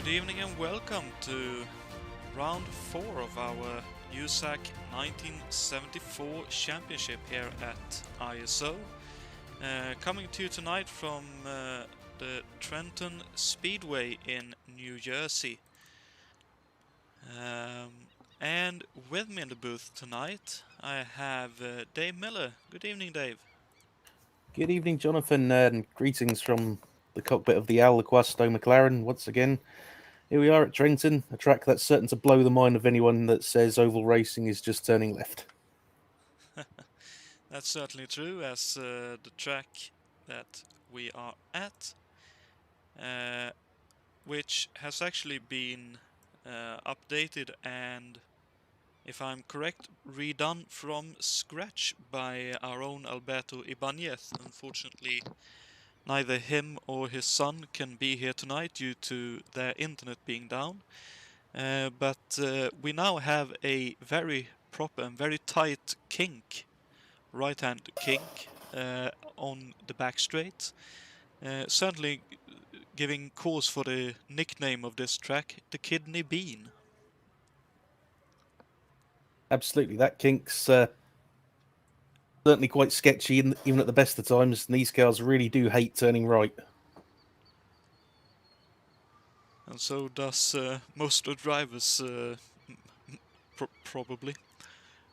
evening and welcome to round 4 of our USAC 1974 championship here at ISO. Coming to you tonight from the Trenton Speedway in New Jersey. And with me in the booth tonight I have Dave Miller. Good evening, Dave. Good evening, Jonathan, and greetings from the cockpit of the Al Laquasto McLaren once again. Here we are at Trenton, a track that's certain to blow the mind of anyone that says oval racing is just turning left. That's certainly true, as the track that we are at, which has actually been updated and, if I'm correct, redone from scratch by our own Alberto Ibanez. Unfortunately, neither him or his son can be here tonight due to their internet being down. But we now have a very proper and very tight kink, right-hand kink, on the back straight. Certainly giving cause for the nickname of this track, the Kidney Bean. Absolutely, that kink's certainly quite sketchy, even at the best of times, and these cars really do hate turning right. And so does most of the drivers, probably.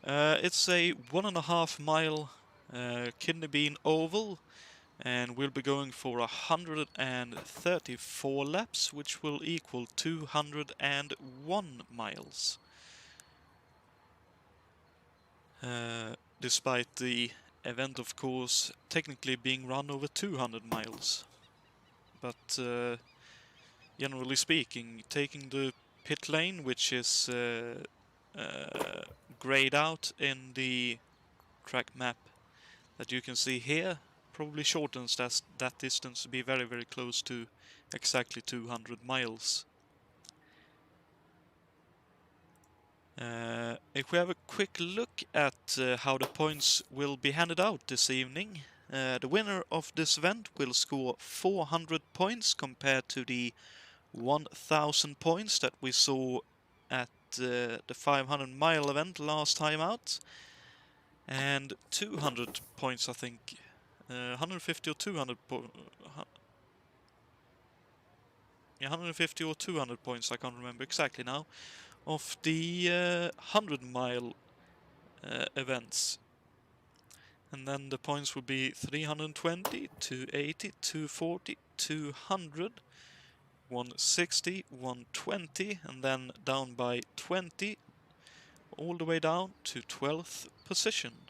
It's a 1.5 mile Kidney Bean oval, and we'll be going for 134 laps, which will equal 201 miles. Despite the event, of course, technically being run over 200 miles. But generally speaking, taking the pit lane, which is grayed out in the track map that you can see here, probably shortens that distance to be very, very close to exactly 200 miles. If we have a quick look at how the points will be handed out this evening, the winner of this event will score 400 points compared to the 1,000 points that we saw at the 500-mile event last time out, and 200 points, I think. 150 or 200 150 or 200 points, I can't remember exactly now, of the 100-mile events. And then the points would be 320, 280, 240, 200, 160, 120, and then down by 20, all the way down to 12th position.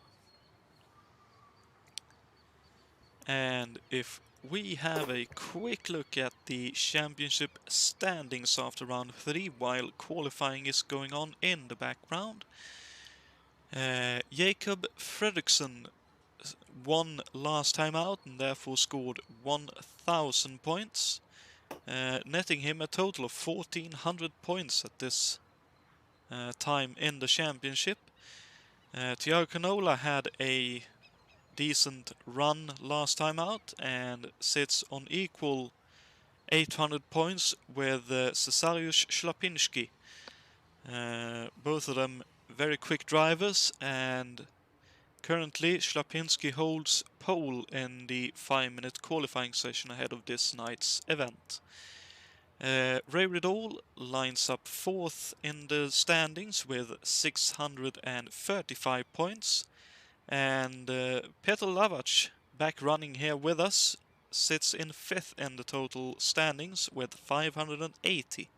And if we have a quick look at the championship standings after round 3 while qualifying is going on in the background, Jacob Fredriksson won last time out and therefore scored 1,000 points, netting him a total of 1,400 points at this time in the championship. Tiago Canola had a decent run last time out and sits on equal 800 points with Cesariusz Szlapinski. Both of them very quick drivers, and currently Szlapinski holds pole in the 5-minute qualifying session ahead of this night's event. Ray Riddle lines up 4th in the standings with 635 points. And Petr Lavac, back running here with us, sits in 5th in the total standings with 580.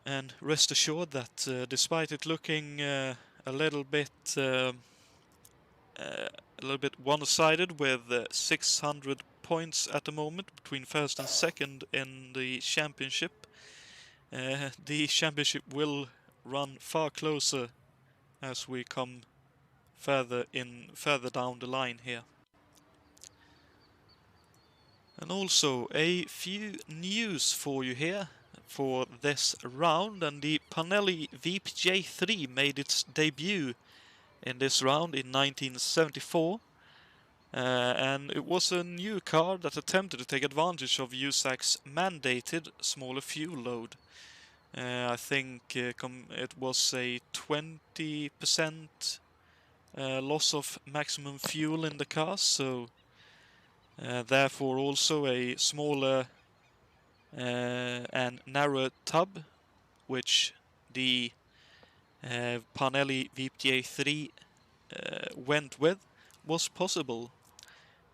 And rest assured that despite it looking a little bit one-sided with 600 points at the moment between 1st and 2nd in the championship will run far closer as we come further down the line here. And also a few news for you here for this round, and the Panelli VPJ3 made its debut in this round in 1974. And it was a new car that attempted to take advantage of USAC's mandated smaller fuel load. I think it was a 20% loss of maximum fuel in the car, so therefore also a smaller and narrower tub, which the Parnelli VPA 3 went with, was possible.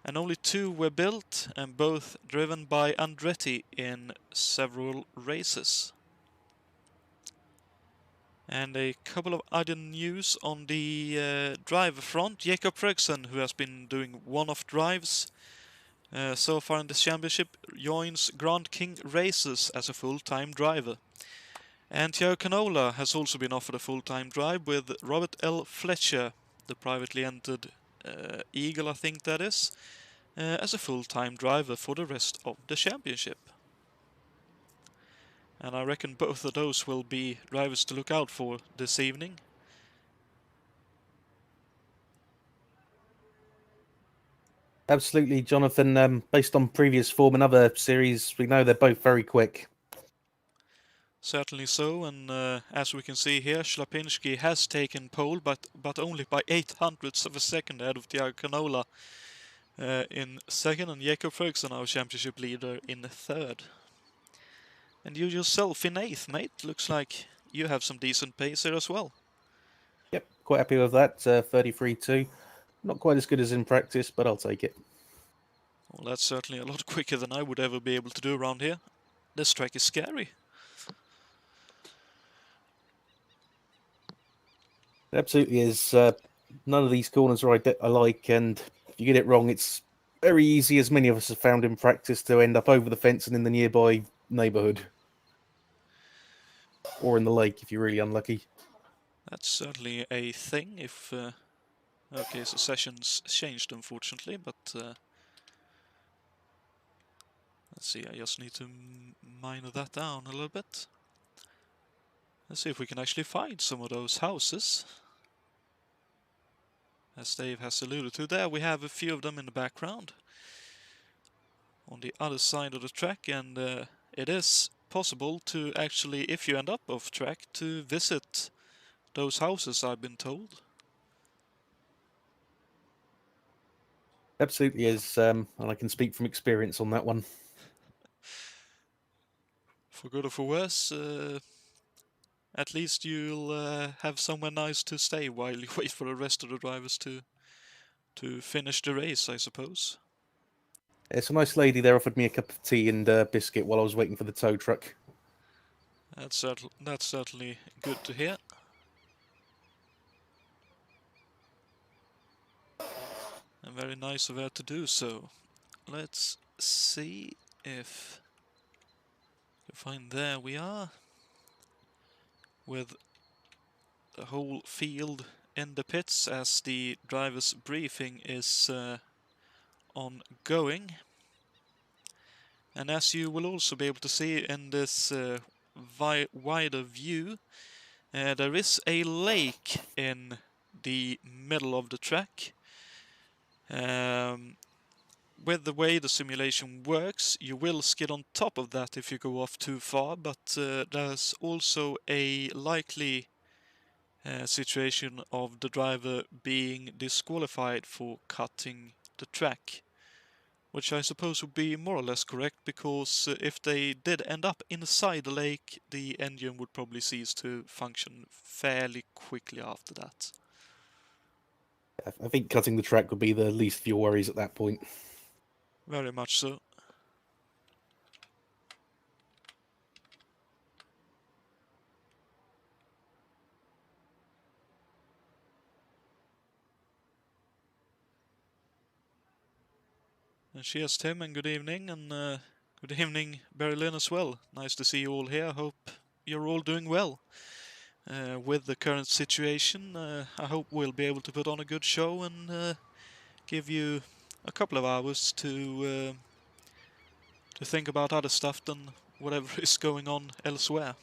And only 2 were built, and both driven by Andretti in several races. And a couple of other news on the driver front. Jakob Fredriksson, who has been doing one-off drives so far in this championship, joins Grand King races as a full-time driver. And Thiago Canola has also been offered a full-time drive with Robert L. Fletcher, the privately entered Eagle, I think that is, as a full-time driver for the rest of the championship. And I reckon both of those will be drivers to look out for this evening. Absolutely, Jonathan. Based on previous form and other series, we know they're both very quick. Certainly so, and as we can see here, Shlapinski has taken pole, but only by 0.08 of a second ahead of Thiago Canola in second, and Jakob Fredriksson, our championship leader, in third. And you yourself in eighth, mate. Looks like you have some decent pace here as well. Yep, quite happy with that. 33.2. Not quite as good as in practice, but I'll take it. Well, that's certainly a lot quicker than I would ever be able to do around here. This track is scary. It absolutely is. None of these corners are I like, and if you get it wrong, it's very easy, as many of us have found in practice, to end up over the fence and in the nearby neighbourhood. Or in the lake, if you're really unlucky. That's certainly a thing if... okay, so sessions changed, unfortunately, but... let's see, I just need to minor that down a little bit. Let's see if we can actually find some of those houses. As Dave has alluded to, there we have a few of them in the background. On the other side of the track, and it is possible to actually, if you end up off track, to visit those houses, I've been told. Absolutely is, and I can speak from experience on that one. For good or for worse, at least you'll have somewhere nice to stay while you wait for the rest of the drivers to finish the race, I suppose. It's a nice lady there offered me a cup of tea and a biscuit while I was waiting for the tow truck. That's certainly good to hear. And very nice of her to do so. Let's see if you find, there we are, with the whole field in the pits as the driver's briefing is ongoing. And as you will also be able to see in this wider view, there is a lake in the middle of the track. With the way the simulation works, you will skid on top of that if you go off too far, but there's also a likely situation of the driver being disqualified for cutting the track, which I suppose would be more or less correct, because if they did end up inside the lake, the engine would probably cease to function fairly quickly after that. I think cutting the track would be the least of your worries at that point. Very much so. And cheers, Tim, and good evening, and good evening, Barry Lynn, as well. Nice to see you all here. Hope you're all doing well. With the current situation, I hope we'll be able to put on a good show and give you a couple of hours to think about other stuff than whatever is going on elsewhere.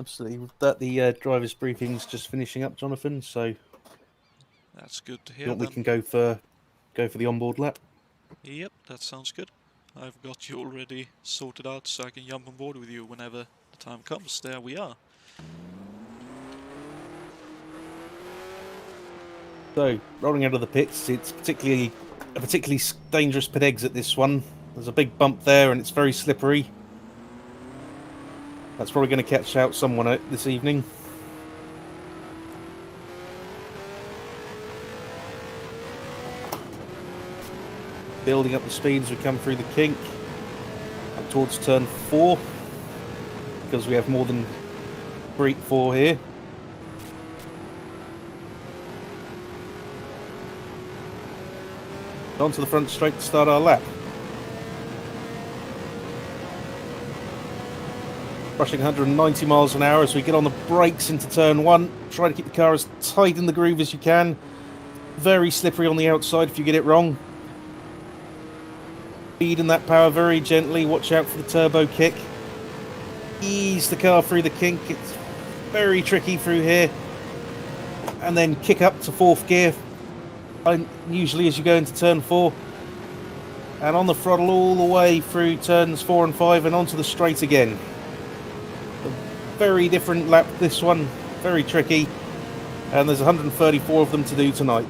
Absolutely. With that, the driver's briefing's just finishing up, Jonathan. So, That's good to you hear want we then. can go for the onboard lap. Yep, that sounds good. I've got you already sorted out so I can jump on board with you whenever the time comes. There we are. So, rolling out of the pits, it's a particularly dangerous pit exit, this one. There's a big bump there and it's very slippery. That's probably going to catch out someone out this evening. Building up the speed as we come through the kink. Up towards turn 4. Because we have more than 4 here. Onto the front straight to start our lap. Rushing 190 miles an hour as we get on the brakes into turn 1. Try to keep the car as tight in the groove as you can. Very slippery on the outside if you get it wrong. Feeding that power very gently. Watch out for the turbo kick. Ease the car through the kink. It's very tricky through here. And then kick up to 4th gear. Usually as you go into turn 4. And on the throttle all the way through turns 4 and 5 and onto the straight again. A very different lap, this one. Very tricky. And there's 134 of them to do tonight.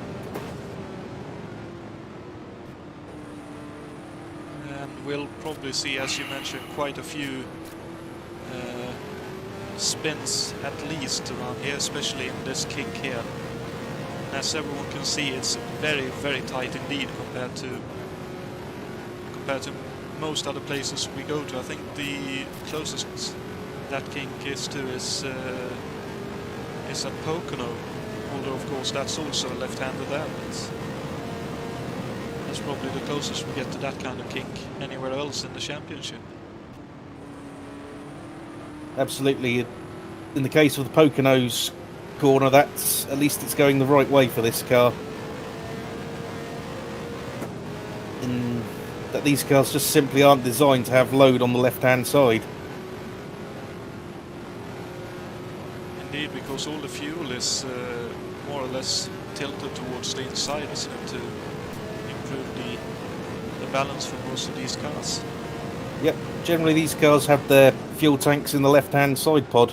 And we'll probably see, as you mentioned, quite a few spins at least around here, especially in this kink here. And as everyone can see, it's very, very tight indeed compared to most other places we go to. I think the closest that kink is to is at Pocono, although of course that's also left-hander there, but that's probably the closest we get to that kind of kink anywhere else in the championship. Absolutely. In the case of the Poconos corner, that's at least it's going the right way for this car. In that these cars just simply aren't designed to have load on the left-hand side. Indeed, because all the fuel is more or less tilted towards the inside, isn't it, to improve the balance for most of these cars. Yep, generally these cars have their fuel tanks in the left-hand side pod,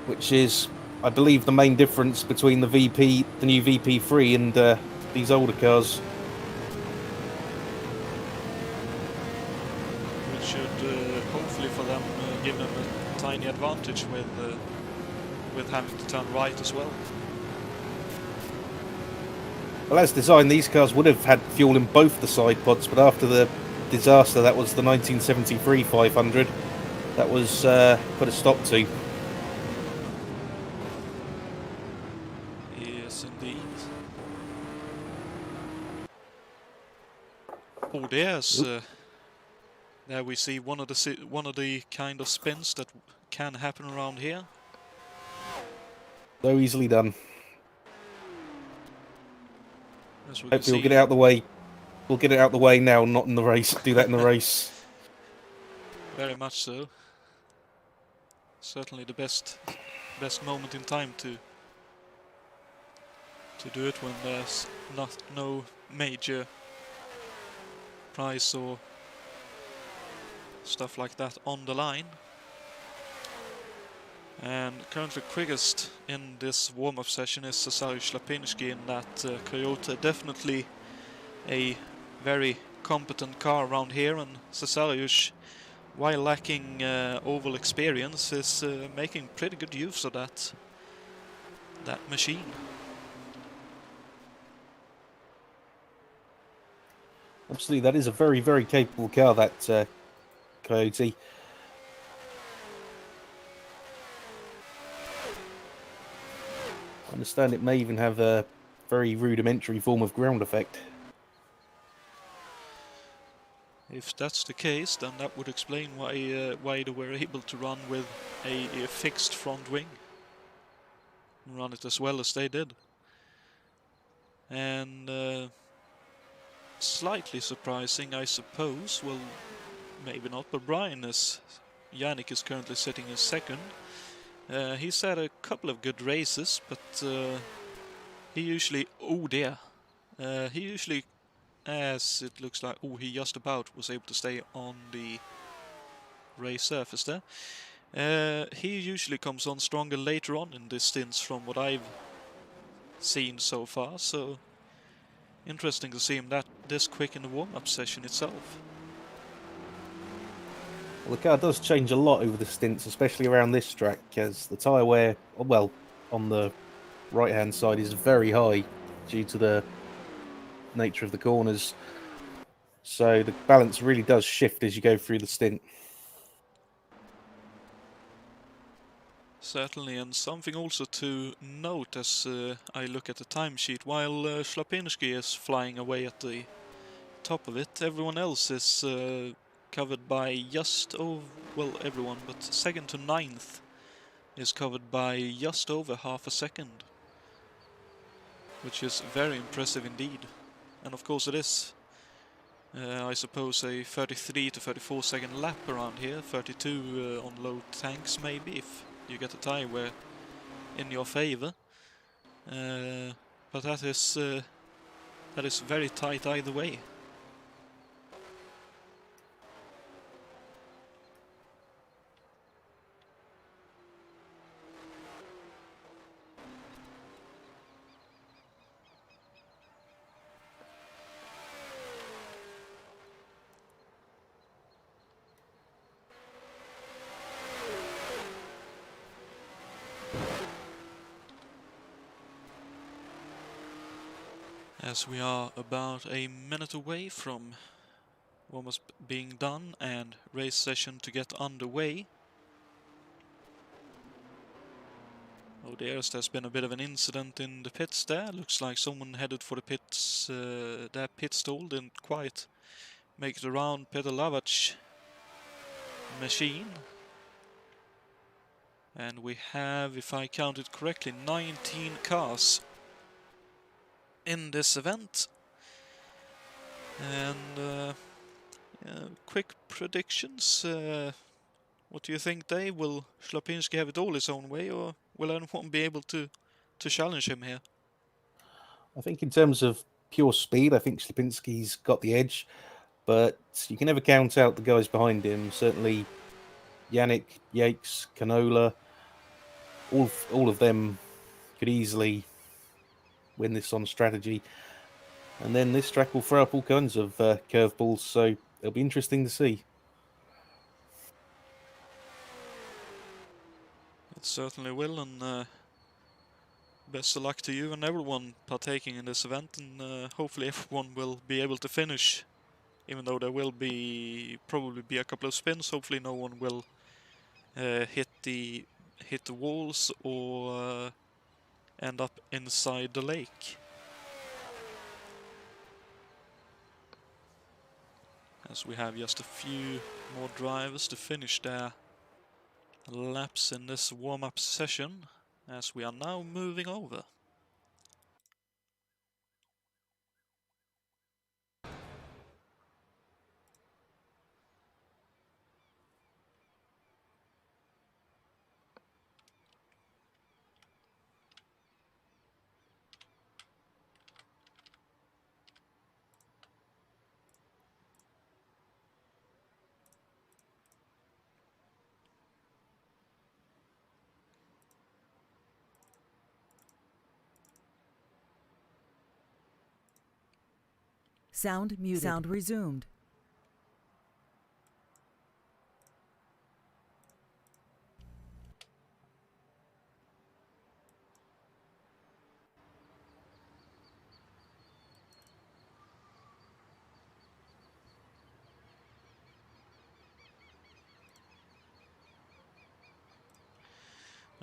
which is, I believe, the main difference between the new VP3 and these older cars. Which should, hopefully for them, give them a tiny advantage with having to turn right as well. Well, as designed, these cars would have had fuel in both the side pods, but after the disaster that was the 1973 500, that was put a stop to. Yes, indeed. Oh, there we see one of the kind of spins that can happen around here. So easily done. Hopefully we'll get it out the way. We'll get it out the way now, not in the race. Do that in the race. Very much so. Certainly the best moment in time to do it when there's no major prize or stuff like that on the line. And currently quickest in this warm-up session is Cesariusz Lapinski in that Toyota. Definitely a very competent car around here, and Cesariusz, while lacking oval experience, is making pretty good use of that machine. Absolutely, that is a very, very capable car, that Coyote. I understand it may even have a very rudimentary form of ground effect. If that's the case, then that would explain why they were able to run with a fixed front wing. Run it as well as they did. And slightly surprising, I suppose. Well, maybe not, but Brian is Yannick is currently sitting in second. He's had a couple of good races, but he usually... Oh dear. He usually, as it looks like... Oh, he just about was able to stay on the race surface there. He usually comes on stronger later on in this stints from what I've seen so far, so interesting to see him this quick in the warm-up session itself. Well, the car does change a lot over the stints, especially around this track, as the tyre wear, well, on the right-hand side is very high due to the nature of the corners. So the balance really does shift as you go through the stint. Certainly, and something also to note as I look at the timesheet, while Slapinski is flying away at the top of it, everyone else is covered by just over, well, everyone, but second to ninth is covered by just over half a second, which is very impressive indeed. And of course it is, I suppose, a 33 to 34 second lap around here, 32 on low tanks maybe, if you get a tyre wear in your favor. But that is very tight either way. As we are about a minute away from almost being done and race session to get underway. Oh dear, there's been a bit of an incident in the pits there. Looks like someone headed for the pits. Their pit stall didn't quite make it around Peter Lavac's machine. And we have, if I counted correctly, 19 cars in this event. And quick predictions. What do you think, Dave? Will Slapinski have it all his own way, or will anyone be able to challenge him here? I think in terms of pure speed, I think Slapinski's got the edge, but you can never count out the guys behind him. Certainly Yannick, Yates, Canola, all of them could easily win this on strategy. And then this track will throw up all kinds of curveballs, so it'll be interesting to see. It certainly will, and best of luck to you and everyone partaking in this event, and hopefully everyone will be able to finish, even though there will probably be a couple of spins. Hopefully no one will hit the walls or end up inside the lake. As we have just a few more drivers to finish their laps in this warm-up session, as we are now moving over. Sound muted. Sound resumed.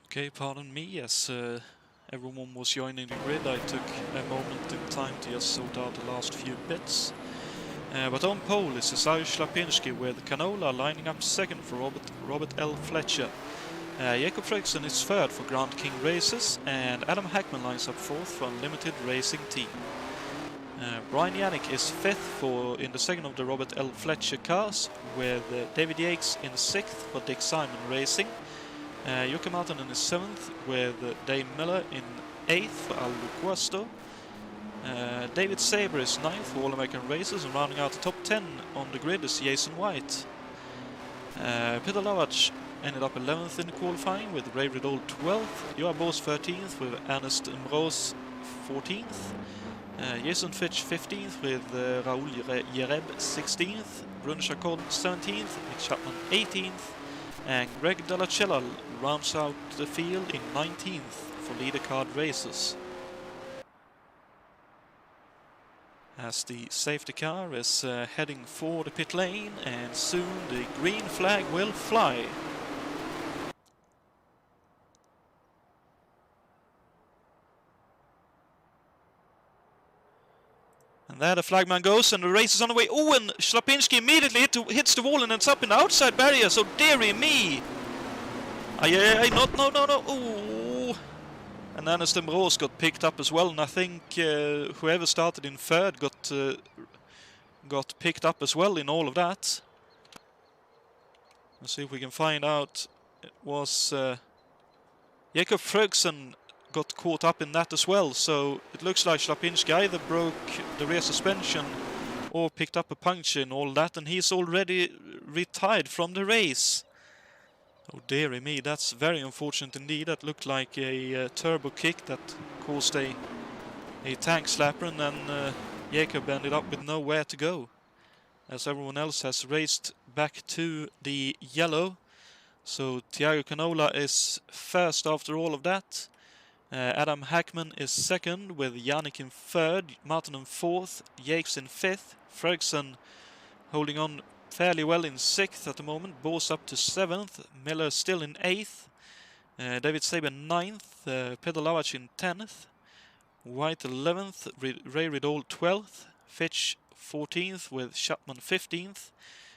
Okay, pardon me, as everyone was joining the grid, I took a moment in time to just sort out the last few bits. But on pole is Cesarz Slapinski, with Canola lining up second for Robert L. Fletcher. Jakob Fredriksson is third for Grand King Races, and Adam Hackman lines up fourth for Unlimited Racing Team. Brian Yannick is 5th in the second of the Robert L. Fletcher cars, with David Yates in 6th for Dick Simon Racing. Jukka Martinen is 7th, with Dave Miller in 8th for Aldo Cuosto. David Saber is 9th for All American Races, and rounding out the top 10 on the grid is Jason White. Peter Lovac ended up 11th in the qualifying, with Ray Riddle 12th, Joa Bos 13th, with Ernest Mroz 14th. Jason Fitch 15th with Raoul Jereb 16th, Bruno Chacon 17th, Nick Chapman 18th, and Greg Dallacella rounds out the field in 19th for leader card races. As the safety car is heading for the pit lane, and soon the green flag will fly. And there the flagman goes, and the race is on the way. Oh, and Slapinski immediately hits the wall and ends up in the outside barrier, so dearie me! No. Oh! And Ernest Mroz got picked up as well, and I think whoever started in third got picked up as well in all of that. Let's see if we can find out. It was Jakob Fredriksson got caught up in that as well, so it looks like Slapinski either broke the rear suspension or picked up a puncture and all that, and he's already retired from the race. Oh dearie me, that's very unfortunate indeed. That looked like a turbo kick that caused a tank slapper, and then Jakob ended up with nowhere to go, as everyone else has raced back to the yellow. So Thiago Canola is first after all of that. Adam Hackman is second, with Yannick in third, Martin in fourth, Yates in fifth, Fredriksson holding on fairly well in sixth at the moment, Bos up to seventh, Miller still in eighth, David Saber ninth, Peter Lovac in 10th, White 11th, Ray Riddle 12th, Fitch 14th with Chapman 15th,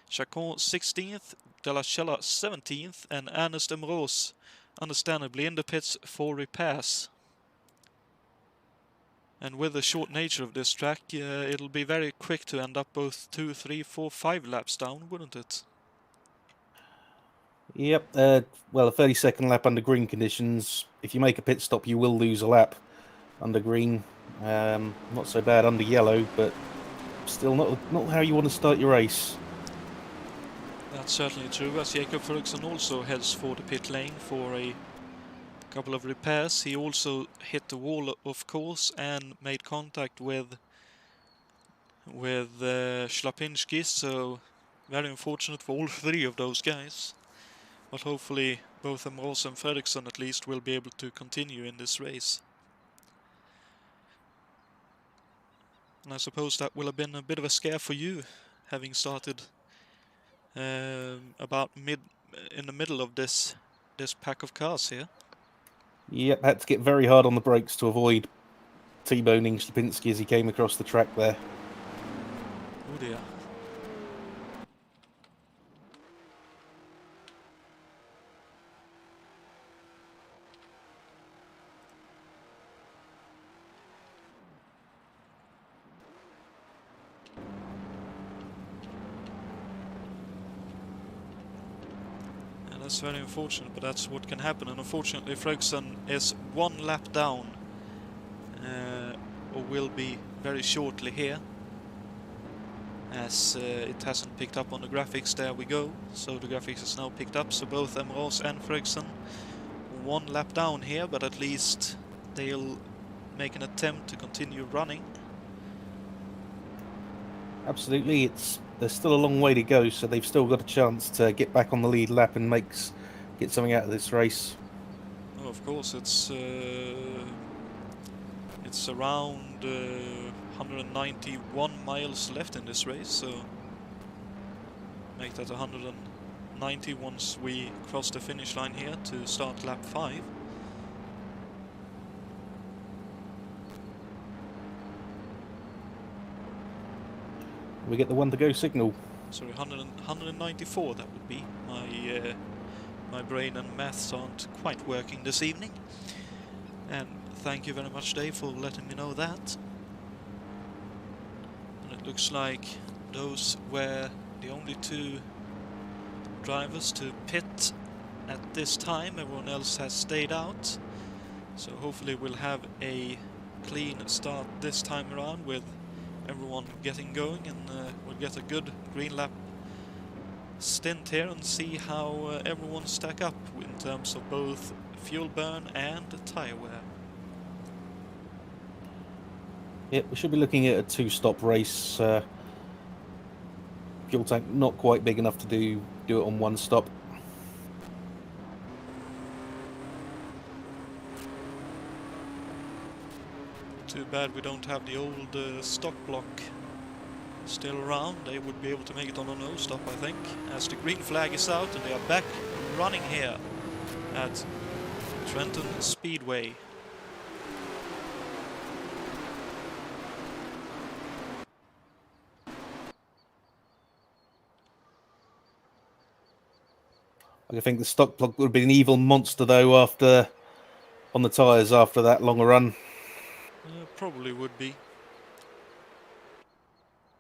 Chacon 16th, Dallacella 17th, and Ernest Mroz understandably in the pits for repairs. And with the short nature of this track, it'll be very quick to end up both 2, 3, 4, 5 laps down, wouldn't it? Yep, well, a 30-second lap under green conditions. If you make a pit stop, you will lose a lap under green. Not so bad under yellow, but still not how you want to start your race. That's certainly true, as Jakob Fredriksson also heads for the pit lane for a couple of repairs. He also hit the wall, of course, and made contact with Slapinski, so very unfortunate for all three of those guys. But hopefully both Mroz and Fredriksson at least will be able to continue in this race. And I suppose that will have been a bit of a scare for you, having started about in the middle of this pack of cars here. Yep, had to get very hard on the brakes to avoid T-boning Slapinski as he came across the track there. Oh dear. That's very unfortunate, but that's what can happen. And unfortunately, Fredriksson is one lap down, or will be very shortly here, as it hasn't picked up on the graphics. There we go. So the graphics is now picked up. So both Mroz and Fredriksson one lap down here, but at least they'll make an attempt to continue running. Absolutely, there's still a long way to go, so they've still got a chance to get back on the lead lap and get something out of this race. Oh, of course, it's around 191 miles left in this race, so make that 190 once we cross the finish line here to start lap 5. We get the one to go signal. Sorry, 194 that would be. My brain and maths aren't quite working this evening. And thank you very much, Dave, for letting me know that. Looks like those were the only two drivers to pit at this time. Everyone else has stayed out. So hopefully we'll have a clean start this time around with everyone getting going, and we'll get a good green lap stint here and see how everyone stack up in terms of both fuel burn and tyre wear. Yep, we should be looking at a 2-stop race. Fuel tank not quite big enough to do it on 1 stop. Too bad we don't have the old stock block still around. They would be able to make it on a no-stop, I think, as the green flag is out and they are back running here at Trenton Speedway. I think the stock block would be an evil monster though on the tyres after that long a run. Probably would be.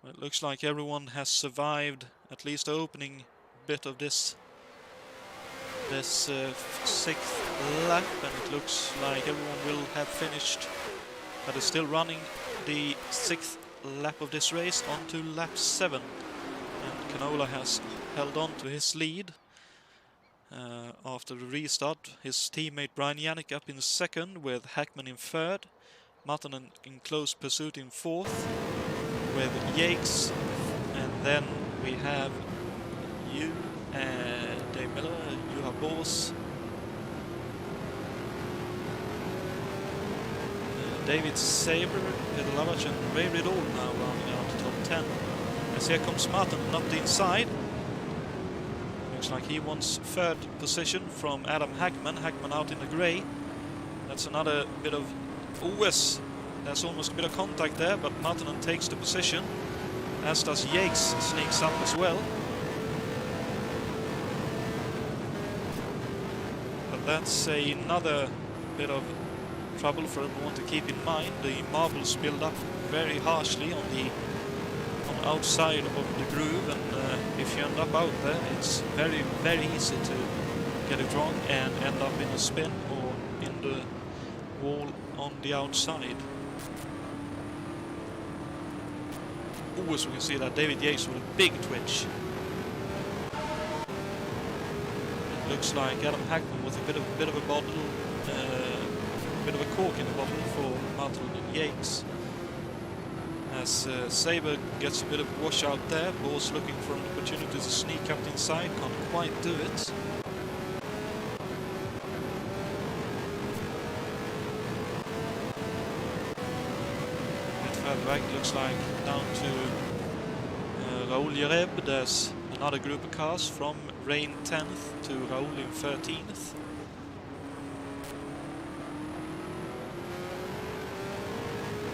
Well, it looks like everyone has survived at least the opening bit of this 6th lap, and it looks like everyone will have finished, but is still running the 6th lap of this race onto lap 7, and Canola has held on to his lead after the restart. His teammate Brian Yannick up in 2nd with Hackman in 3rd, Martin in close pursuit in 4th with Yakes, and then we have you and Dave Miller, you have Bors, David Saber, Peter Lavach and Ray Riddle now rounding out the top 10. As here comes Martin up the inside. Looks like he wants 3rd position from Adam Hackman. Hackman out in the grey. That's another bit of OS. There's almost a bit of contact there, but Martinen takes the position, as does Yakes, sneaks up as well. But that's another bit of trouble for everyone to keep in mind. The marbles build up very harshly on the outside of the groove, and if you end up out there, it's very, very easy to get it wrong and end up in a spin or in the wall on the outside. Always we can see that David Yates with a big twitch. It looks like Adam Hackman with a bit of a bottle, bit of a cork in the bottle for Martin Yates. As Saber gets a bit of washout there, Bors looking for an opportunity to sneak up inside, can't quite do it. Right, looks like down to Raoul Jereb. There's another group of cars from Rain 10th to Raoul in 13th.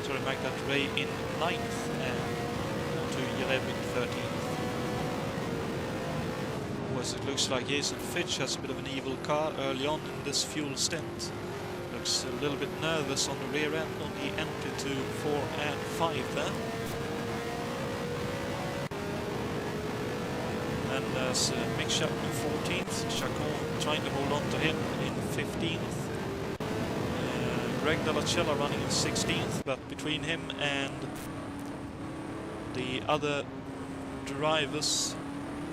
Sorry, make that Ray in 9th and to Jereb in 13th. Whereas it looks like Jason Fitch has a bit of an evil car early on in this fuel stint. Looks a little bit nervous on the rear end on the entry to 4 and 5 there. And there's Mick Chapman in 14th, Chacon trying to hold on to him in 15th. Greg Dallacella running in 16th, but between him and the other drivers,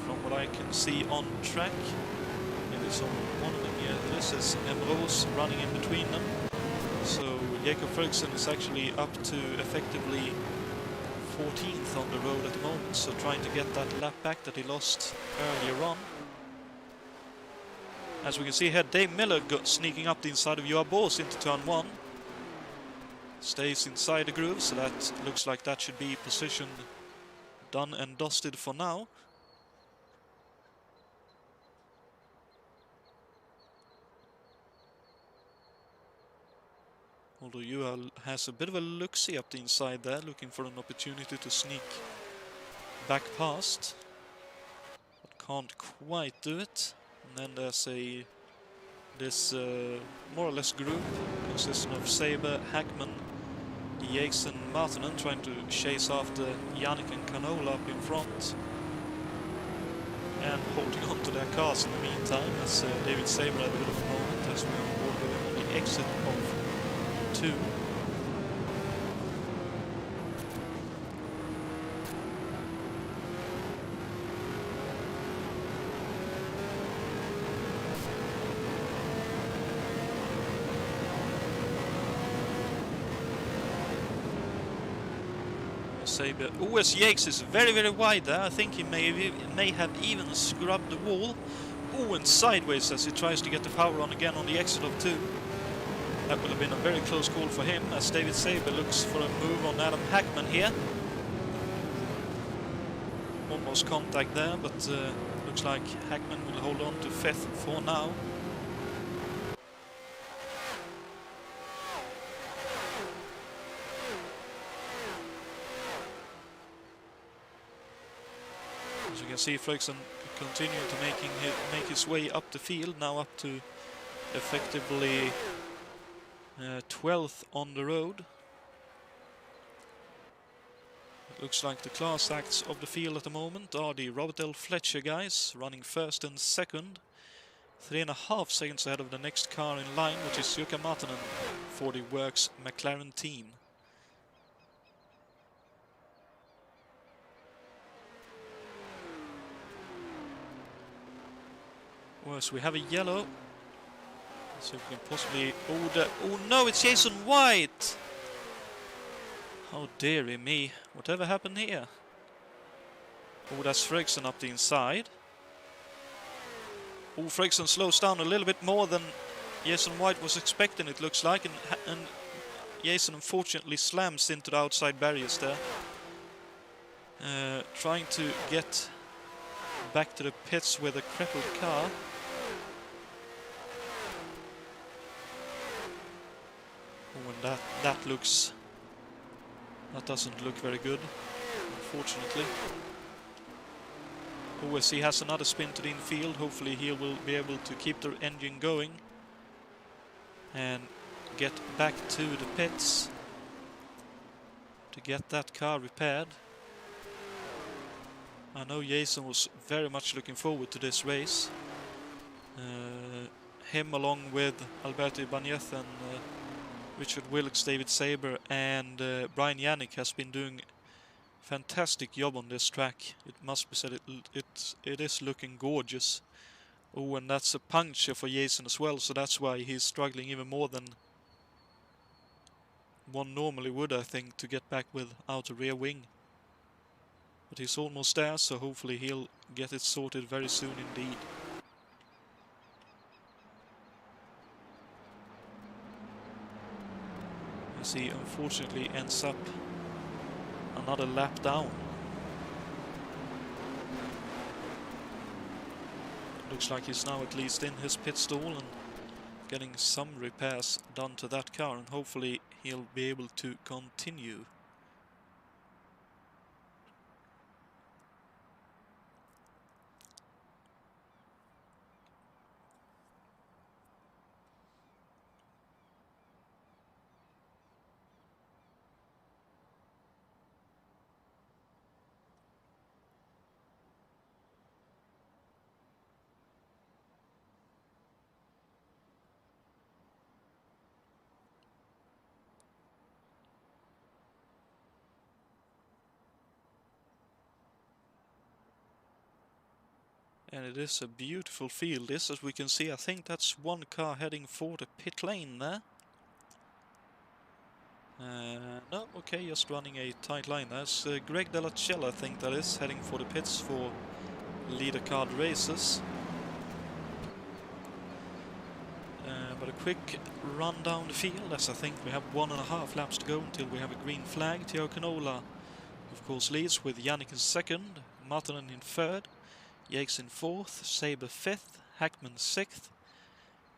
from what I can see on track, maybe it's on one of them. Yeah, this is Emrose running in between them. So Jakob Fredriksson is actually up to effectively 14th on the road at the moment, so trying to get that lap back that he lost earlier on. As we can see here, Dave Miller got sneaking up the inside of Joa Bors into turn 1. Stays inside the groove, so that looks like that should be position done and dusted for now. Although Joa has a bit of a look-see up the inside there, looking for an opportunity to sneak back past, but can't quite do it. And then there's this more or less group consisting of Saber, Hackman, Jason Martinen trying to chase after Yannick and Canola up in front. And holding on to their cars in the meantime, as David Saber had a bit of a moment as we are on board with him on the exit of 2. Saber. Oh, as Yakes is very, very wide there. I think he may have even scrubbed the wall. Oh, and sideways as he tries to get the power on again on the exit of 2. That would have been a very close call for him, as David Saber looks for a move on Adam Hackman here. Almost contact there, but looks like Hackman will hold on to 5th for now. As you can see, Fredriksson continuing to make his way up the field, now up to effectively 12th on the road. It looks like the class acts of the field at the moment are the Robert L. Fletcher guys, running 1st and 2nd. 3.5 seconds ahead of the next car in line, which is Jukka Martinen for the Works McLaren team. Worse, we have a yellow. So we can possibly order. Oh no, it's Jason White! Oh dearie me, whatever happened here? Oh, that's Fredriksson up the inside. Oh, Fredriksson slows down a little bit more than Jason White was expecting, it looks like, and Jason unfortunately slams into the outside barriers there. Trying to get back to the pits with a crippled car. Oh, and that doesn't look very good, unfortunately. Oh, as he has another spin to the infield, hopefully he will be able to keep the engine going and get back to the pits to get that car repaired. I know Jason was very much looking forward to this race. Him along with Alberto Ibanez and Richard Wilkes, David Saber and Brian Yannick has been doing a fantastic job on this track. It must be said, it is looking gorgeous. Oh, and that's a puncture for Jason as well, so that's why he's struggling even more than one normally would, I think, to get back without a rear wing. But he's almost there, so hopefully he'll get it sorted very soon indeed. As he unfortunately ends up another lap down. Looks like he's now at least in his pit stall and getting some repairs done to that car, and hopefully he'll be able to continue. And it is a beautiful field, this, as we can see. I think that's one car heading for the pit lane there. No, okay, just running a tight line. That's Greg Delacella, I think that is, heading for the pits for leader card races. But a quick run down the field, as I think we have 1.5 laps to go until we have a green flag. Teo Canola, of course, leads with Yannick in 2nd, Martinen in 3rd. Yakes in 4th, Saber 5th, Hackman 6th,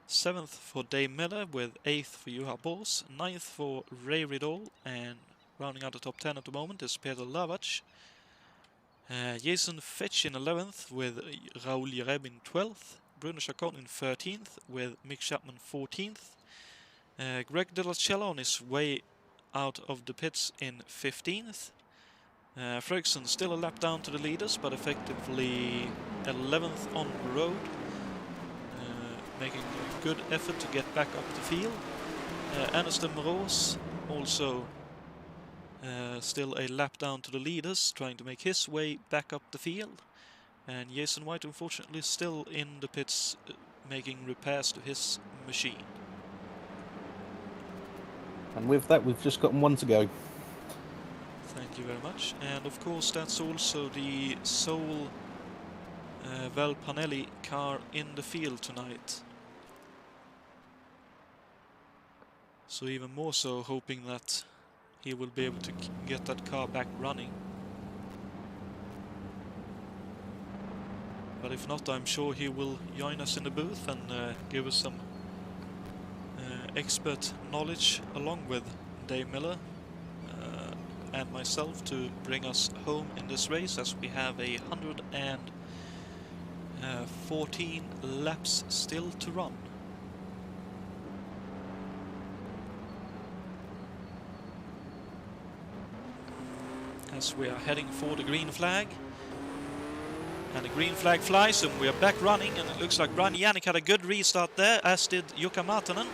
7th for Dave Miller with 8th for Juha Bors, 9th for Ray Riddle, and rounding out the top 10 at the moment is Peter Lavac. Jason Fetch in 11th with Raul Jereb in 12th, Bruno Chacon in 13th with Mick Chapman 14th. Greg Delacella on his way out of the pits in 15th. Fredriksson still a lap down to the leaders, but effectively 11th on the road, making a good effort to get back up the field. Anderson Moros also still a lap down to the leaders, trying to make his way back up the field. And Jason White, unfortunately, still in the pits, making repairs to his machine. And with that, we've just got one to go. Thank you very much. And of course, that's also the sole Val Panelli car in the field tonight. So even more so hoping that he will be able to get that car back running. But if not, I'm sure he will join us in the booth and give us some expert knowledge along with Dave Miller and myself to bring us home in this race, as we have 114 laps still to run. As we are heading for the green flag. And the green flag flies and we are back running, and it looks like Brian Yannick had a good restart there, as did Jukka Martinen.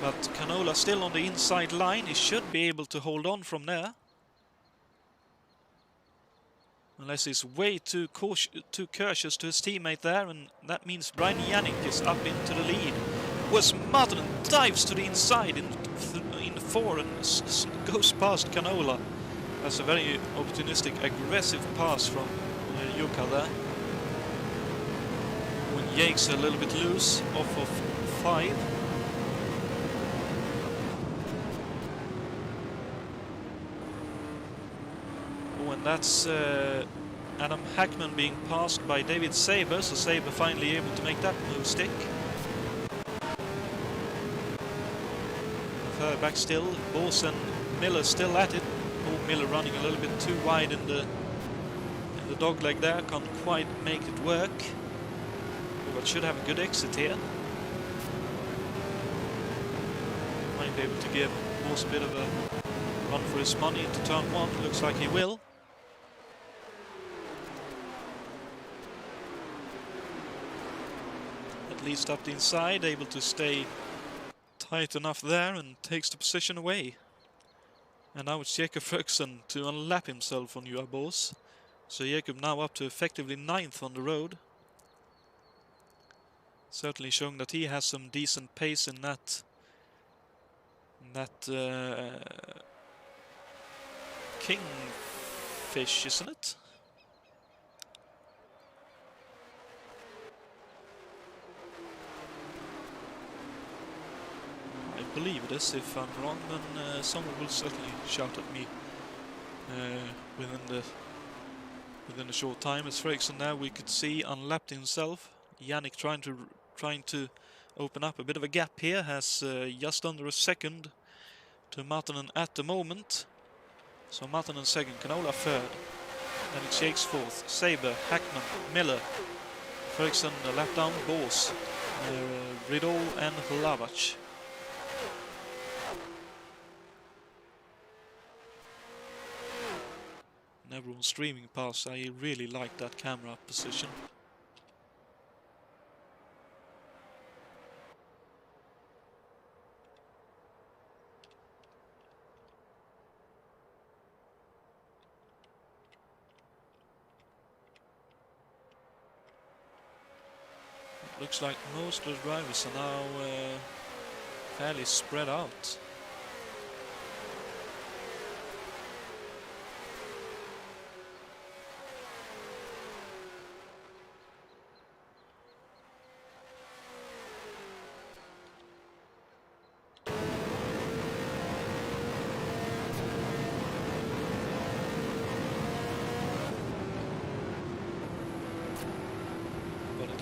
But Canola still on the inside line. He should be able to hold on from there. Unless he's way too cautious to his teammate there, and that means Brian Yannick is up into the lead. Whereas Martinen dives to the inside in 4 and goes past Canola. That's a very opportunistic, aggressive pass from Jukka there. When Yake's a little bit loose off of 5. Oh, and that's Adam Hackman being passed by David Saber, so Saber finally able to make that move stick. Further back still, Bors and Miller still at it. Oh, Miller running a little bit too wide in the dog leg there, can't quite make it work. But should have a good exit here. Might be able to give Bors a bit of a run for his money into turn 1, looks like he will. At least up the inside, able to stay tight enough there and takes the position away. And now it's Jakob Fredriksson to unlap himself on Joa Bors. So Jakob now up to effectively 9th on the road. Certainly showing that he has some decent pace in that Kingfish, isn't it? I believe it is. If I'm wrong, then someone will certainly shout at me within a short time. As Fredriksson now, we could see, unlapped himself. Yannick trying to open up a bit of a gap here, has just under a second to Martinen at the moment. So Martinen second, Canola third, then it's Jakes fourth, Saber, Hackman, Miller, Fredriksson a lap down, Bors, Riddle and Hlavac. And everyone streaming past. I really like that camera position. Looks like most of the drivers are now fairly spread out.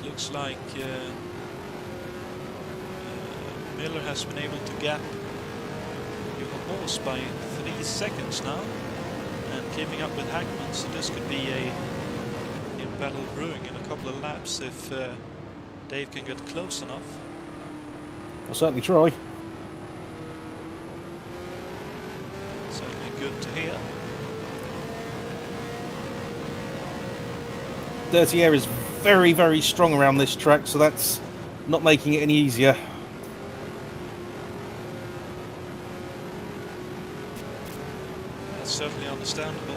Looks like Miller has been able to gap Joa Bors by 3 seconds now, and keeping up with Hackman, so this could be a battle brewing in a couple of laps if Dave can get close enough. I'll certainly try. dirty air is very, very strong around this track, so that's not making it any easier. That's certainly understandable.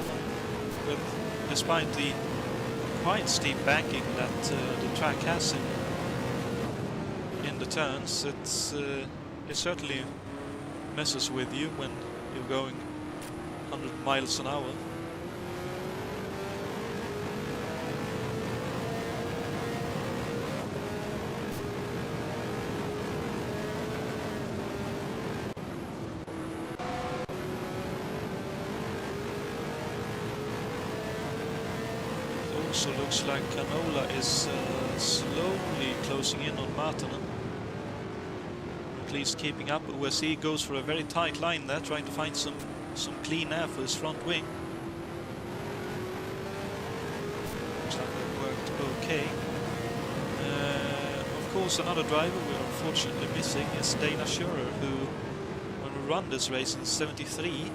Despite the quite steep banking that the track has in the turns, it certainly messes with you when you're going 100 miles an hour. Also looks like Canola is slowly closing in on Martinen. At least keeping up. USAC goes for a very tight line there, trying to find some clean air for his front wing. Looks like it worked okay. Of course, another driver we're unfortunately missing is Dana Schurer, who, when we run this race in '73,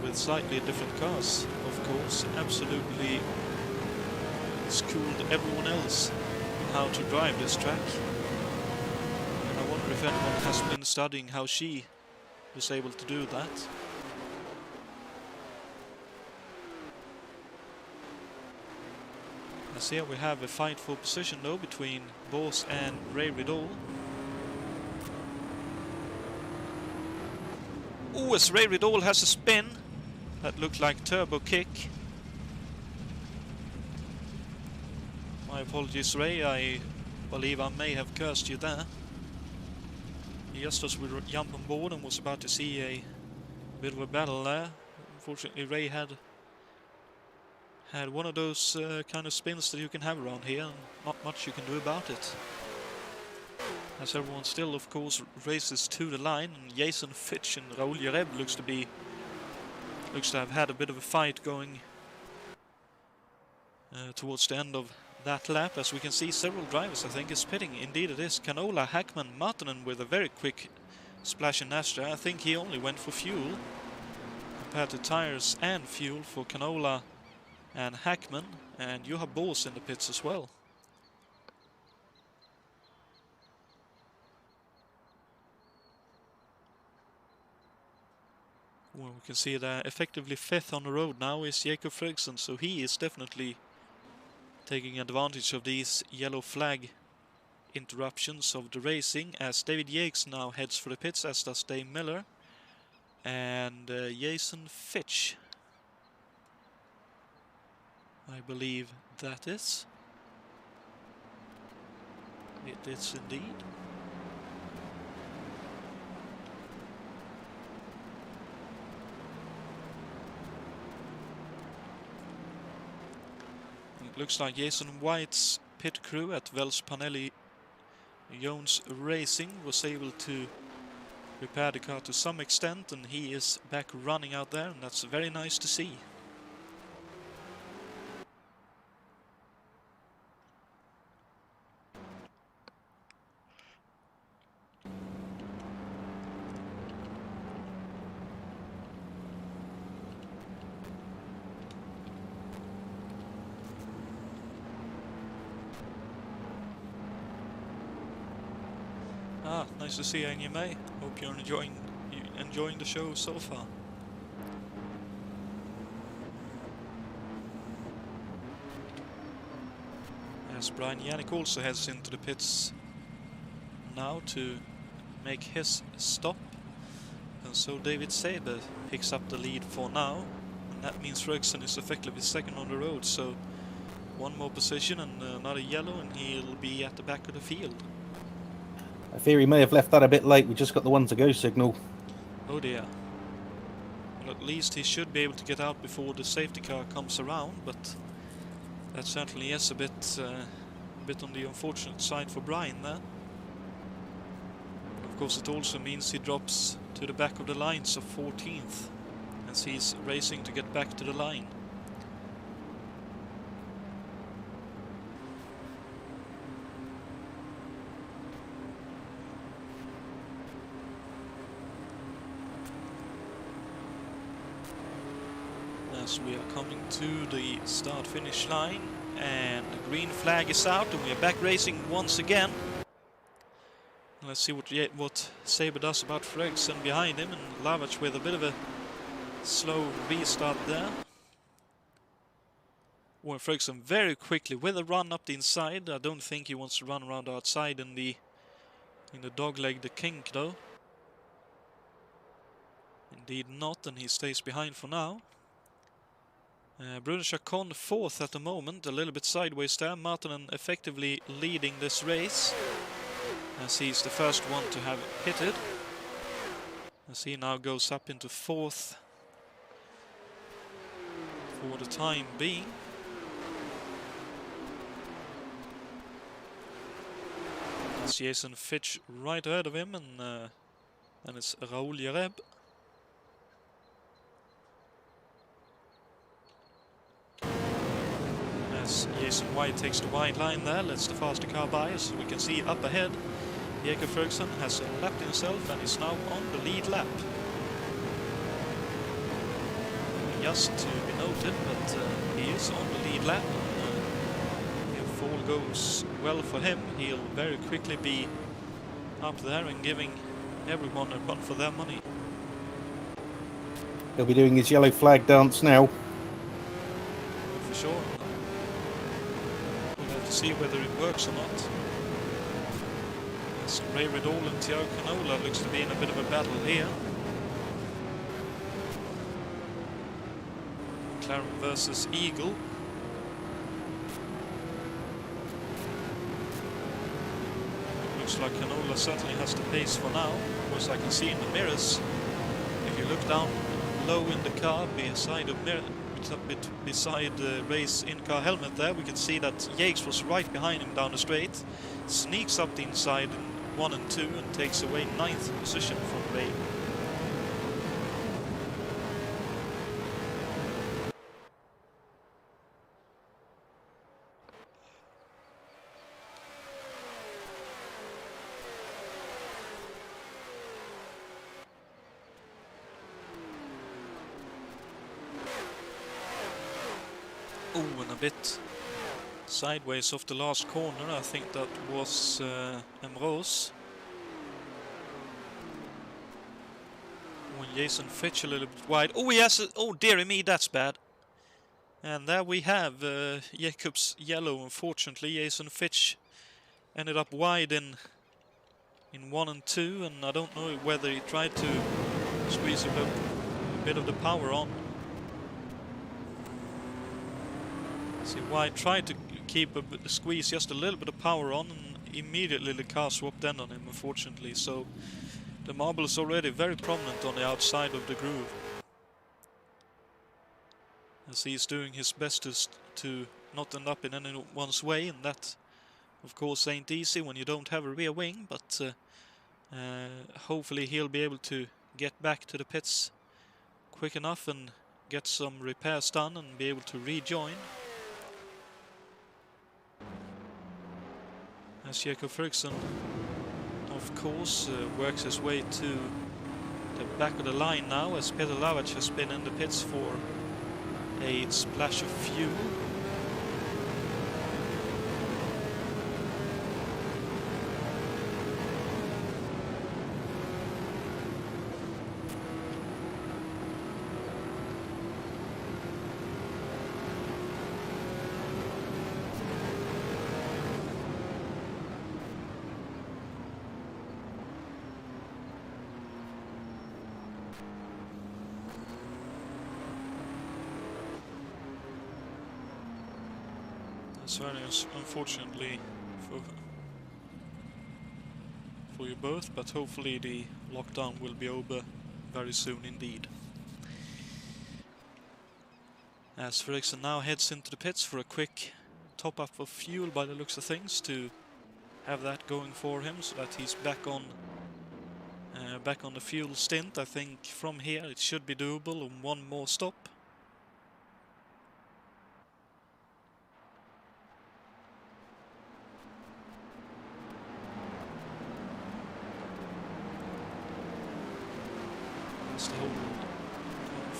with slightly different cars, of course, absolutely schooled everyone else on how to drive this track. And I wonder if anyone has been studying how she was able to do that. As here we have a fight for position though between Bors and Ray Riddall. Oh, as Ray Riddall has a spin that looked like turbo kick. My apologies, Ray, I believe I may have cursed you there. Just as we jumped on board and was about to see a bit of a battle there, unfortunately Ray had one of those kind of spins that you can have around here, and not much you can do about it. As everyone still, of course, races to the line, and Jason Fitch and Raul Jareb looks to have had a bit of a fight going towards the end of that lap. As we can see, several drivers I think is pitting. Indeed it is. Canola, Hackman, Martinen with a very quick splash in Astra. I think he only went for fuel compared to tires and fuel for Canola and Hackman, and you have Bors in the pits as well. Well, we can see that effectively fifth on the road now is Jakob Fredriksson, so he is definitely taking advantage of these yellow flag interruptions of the racing, as David Yates now heads for the pits, as does Dave Miller and Jason Fitch, I believe that is. It is indeed. It looks like Jason White's pit crew at Wells Panelli Jones Racing was able to repair the car to some extent, and he is back running out there, and that's very nice to see. Nice to see you, Anya May. Hope you're enjoying the show so far. As Brian Yannick also heads into the pits now to make his stop, and so David Saber picks up the lead for now, and that means Fredriksson is effectively second on the road, so one more position and another yellow and he'll be at the back of the field. I fear he may have left that a bit late. We just got the one to go signal. Oh dear. Well, at least he should be able to get out before the safety car comes around, but that certainly is a bit on the unfortunate side for Brian there. Of course, it also means he drops to the back of the lines of 14th as he's racing to get back to the line. as we are coming to the start-finish line, and the green flag is out, and we are back racing once again. Let's see what Saber does about Fredriksson behind him, and Lavach with a bit of a slow restart there. Well, Fredriksson very quickly with a run up the inside. I don't think he wants to run around outside in the dogleg, the kink though. Indeed not, and he stays behind for now. Bruno Chacon fourth at the moment, a little bit sideways there. Martinen effectively leading this race, as he's the first one to have pitted. As he now goes up into fourth for the time being. That's Jason Fitch right ahead of him, and then it's Raoul Jareb. As Jason White takes the wide line there, lets the faster car by, as we can see up ahead. Jakob Fredriksson has lapped himself and is now on the lead lap. Just to be noted, but he is on the lead lap. If all goes well for him, he'll very quickly be up there and giving everyone a run for their money. He'll be doing his yellow flag dance now. For sure. We'll have to see whether it works or not. As Ray Riddle and Thiago Canola looks to be in a bit of a battle here. McLaren versus Eagle. Looks like Canola certainly has the pace for now. Of course, I can see in the mirrors, if you look down low in the car beside the race in-car helmet there, we can see that Yates was right behind him down the straight, sneaks up the inside in 1 and 2 and takes away 9th position from Ray. Oh, and a bit sideways off the last corner. I think that was Emrose. When Jason Fitch a little bit wide. Oh, yes! Oh, dearie me, that's bad. And there we have Jacob's yellow. Unfortunately, Jason Fitch ended up wide in 1 and 2, and I don't know whether he tried to squeeze a bit of the power on. See, White tried to keep a squeeze just a little bit of power on, and immediately the car swapped end on him, unfortunately. So the marble is already very prominent on the outside of the groove, as he's doing his best to not end up in anyone's way, and that of course ain't easy when you don't have a rear wing, but hopefully he'll be able to get back to the pits quick enough and get some repairs done and be able to rejoin. As Jakob Fredriksson, of course, works his way to the back of the line now, as Peter Lavach has been in the pits for a splash of fuel. Certainly, unfortunately for you both, but hopefully the lockdown will be over very soon indeed. As Fredriksson now heads into the pits for a quick top-up of fuel by the looks of things, to have that going for him so that he's back on the fuel stint. I think from here it should be doable on one more stop.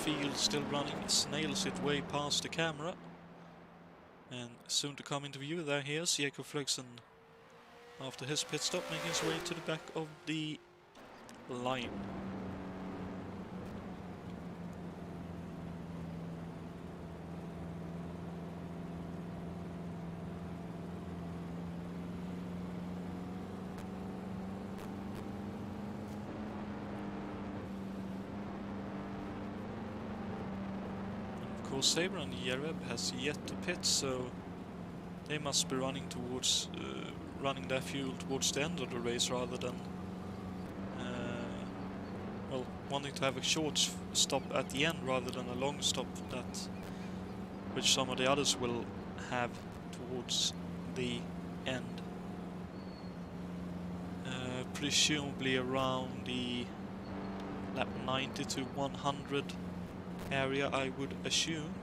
field still running, snails its way past the camera. And soon to come into view, there he is, Jakob Fredriksson, after his pit stop, making his way to the back of the line. Saber and Jereb has yet to pit, so they must be running towards running their fuel towards the end of the race rather than well, wanting to have a short stop at the end rather than a long stop, that which some of the others will have towards the end. Presumably around the lap 90 to 100 area, I would assume,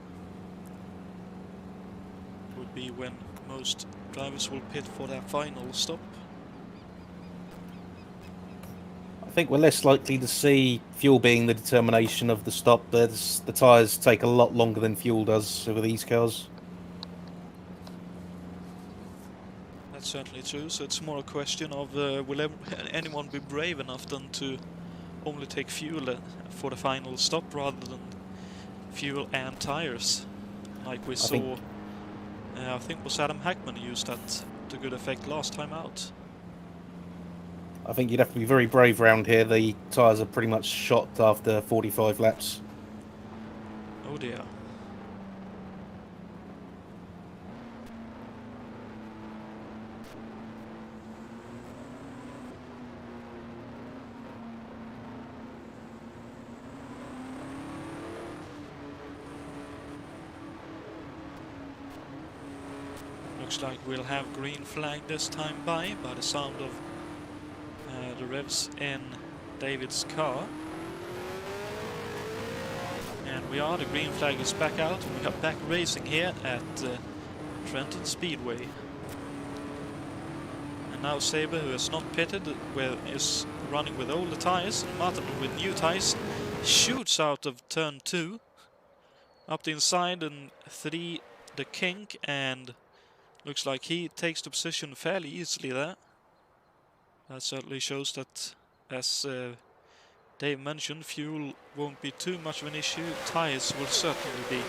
would be when most drivers will pit for their final stop. I think we're less likely to see fuel being the determination of the stop. The tyres take a lot longer than fuel does with these cars. That's certainly true, so it's more a question of will anyone be brave enough then to only take fuel for the final stop rather than fuel and tires, like we saw. I think it was Adam Hackman who used that to good effect last time out. I think you'd have to be very brave around here. The tyres are pretty much shot after 45 laps. Oh dear. Looks like we'll have green flag this time by the sound of the revs in David's car. And the green flag is back out, and we are back racing here at Trenton Speedway. And now Saber, who has not pitted, is running with older tyres, and Martin with new tyres shoots out of turn 2 up the inside and 3 the kink, and looks like he takes the position fairly easily there. That certainly shows that, as Dave mentioned, fuel won't be too much of an issue. Tyres will certainly be,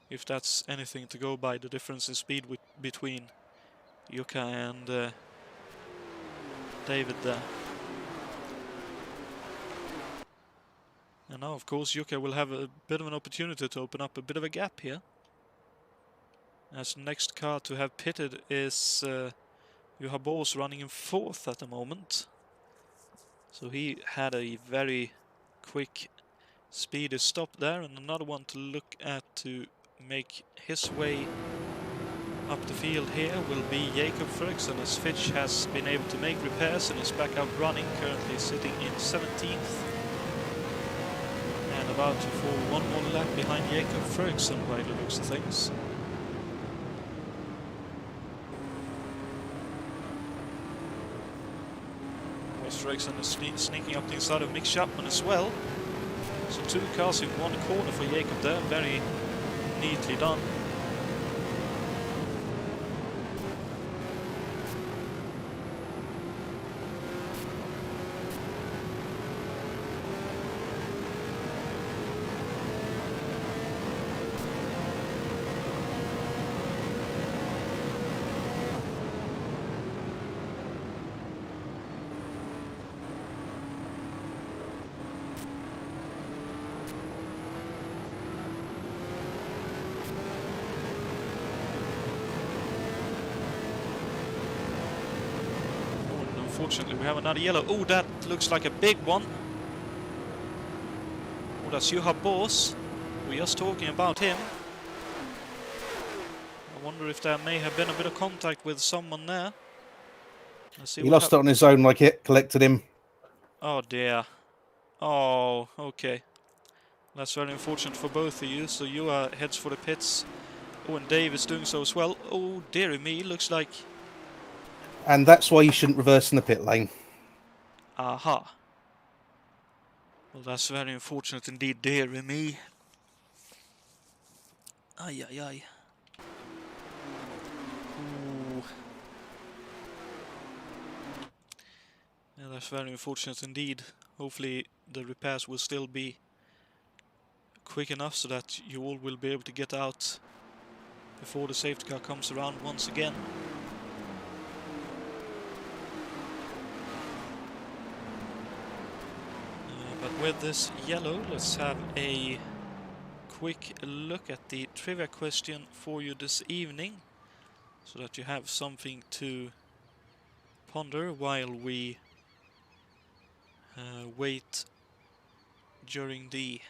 if that's anything to go by, the difference in speed between Jukka and David there. And now, of course, Jukka will have a bit of an opportunity to open up a bit of a gap here, as the next car to have pitted is Juha Boos, running in 4th at the moment. So he had a very quick, speedy stop there, and another one to look at to make his way up the field here will be Jakob Fredriksson, as Fitch has been able to make repairs and is back out running, currently sitting in 17th. And about to fall one more lap behind Jakob Fredriksson by the looks of things. Fredriksson is sneaking up the inside of Mick Chapman as well. So 2 cars in one corner for Jakob there, very neatly done. Unfortunately, we have another yellow. Oh, that looks like a big one. Oh, that's Juha Boos. We're just talking about him. I wonder if there may have been a bit of contact with someone there. Let's see. He lost it on his own, like it collected him. Oh dear. Oh, okay. That's very unfortunate for both of you. So Juha heads for the pits. Oh, and Dave is doing so as well. Oh, dearie me, looks like... And that's why you shouldn't reverse in the pit lane. Aha. Well, that's very unfortunate indeed, dearie me. Ay, ay, ay. Ooh. Yeah, that's very unfortunate indeed. Hopefully the repairs will still be quick enough so that you all will be able to get out before the safety car comes around once again. But with this yellow, let's have a quick look at the trivia question for you this evening, so that you have something to ponder while we wait during a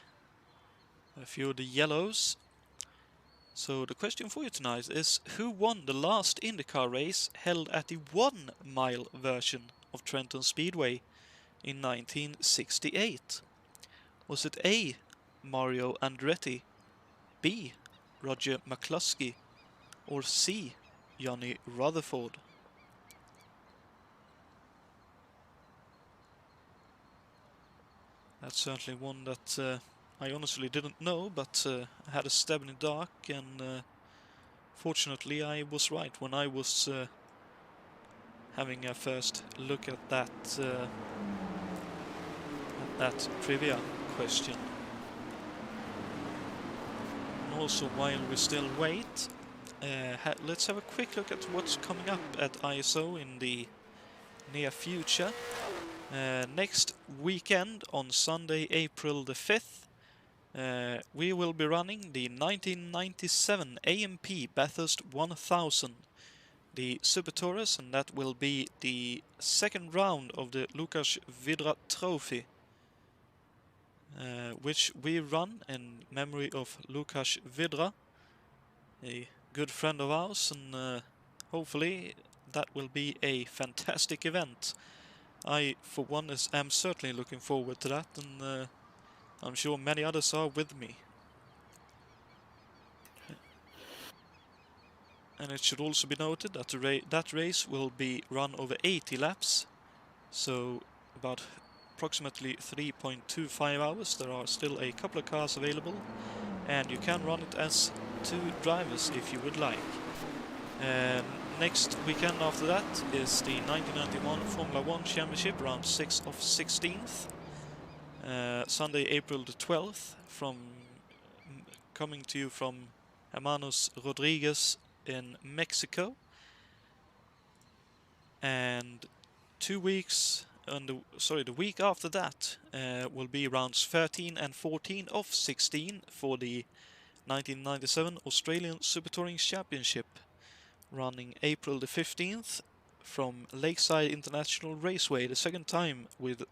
few of the yellows. So the question for you tonight is, who won the last IndyCar race held at the 1 mile version of Trenton Speedway in 1968? Was it A. Mario Andretti, B. Roger McCluskey, or C. Johnny Rutherford? That's certainly one that I honestly didn't know, but I had a stab in the dark, and fortunately I was right when I was having a first look at that trivia question. And also, while we still wait, let's have a quick look at what's coming up at ISO in the near future. Next weekend, on Sunday, April the 5th, we will be running the 1997 AMP Bathurst 1000, the Super Taurus, and that will be the second round of the Lukas Vidra Trophy, which we run in memory of Lukas Vidra, a good friend of ours, and hopefully that will be a fantastic event. I, for one, am certainly looking forward to that, and I'm sure many others are with me. And it should also be noted that that race will be run over 80 laps, so about approximately 3.25 hours. There are still a couple of cars available, and you can run it as 2 drivers if you would like. Next weekend after that is the 1991 Formula 1 Championship, round 6 of 16th. Sunday, April the 12th, coming to you from Hermanos Rodriguez in Mexico. And 2 weeks, the week after that will be rounds 13 and 14 of 16 for the 1997 Australian Super Touring Championship, running April the 15th from Lakeside International Raceway, the second time we've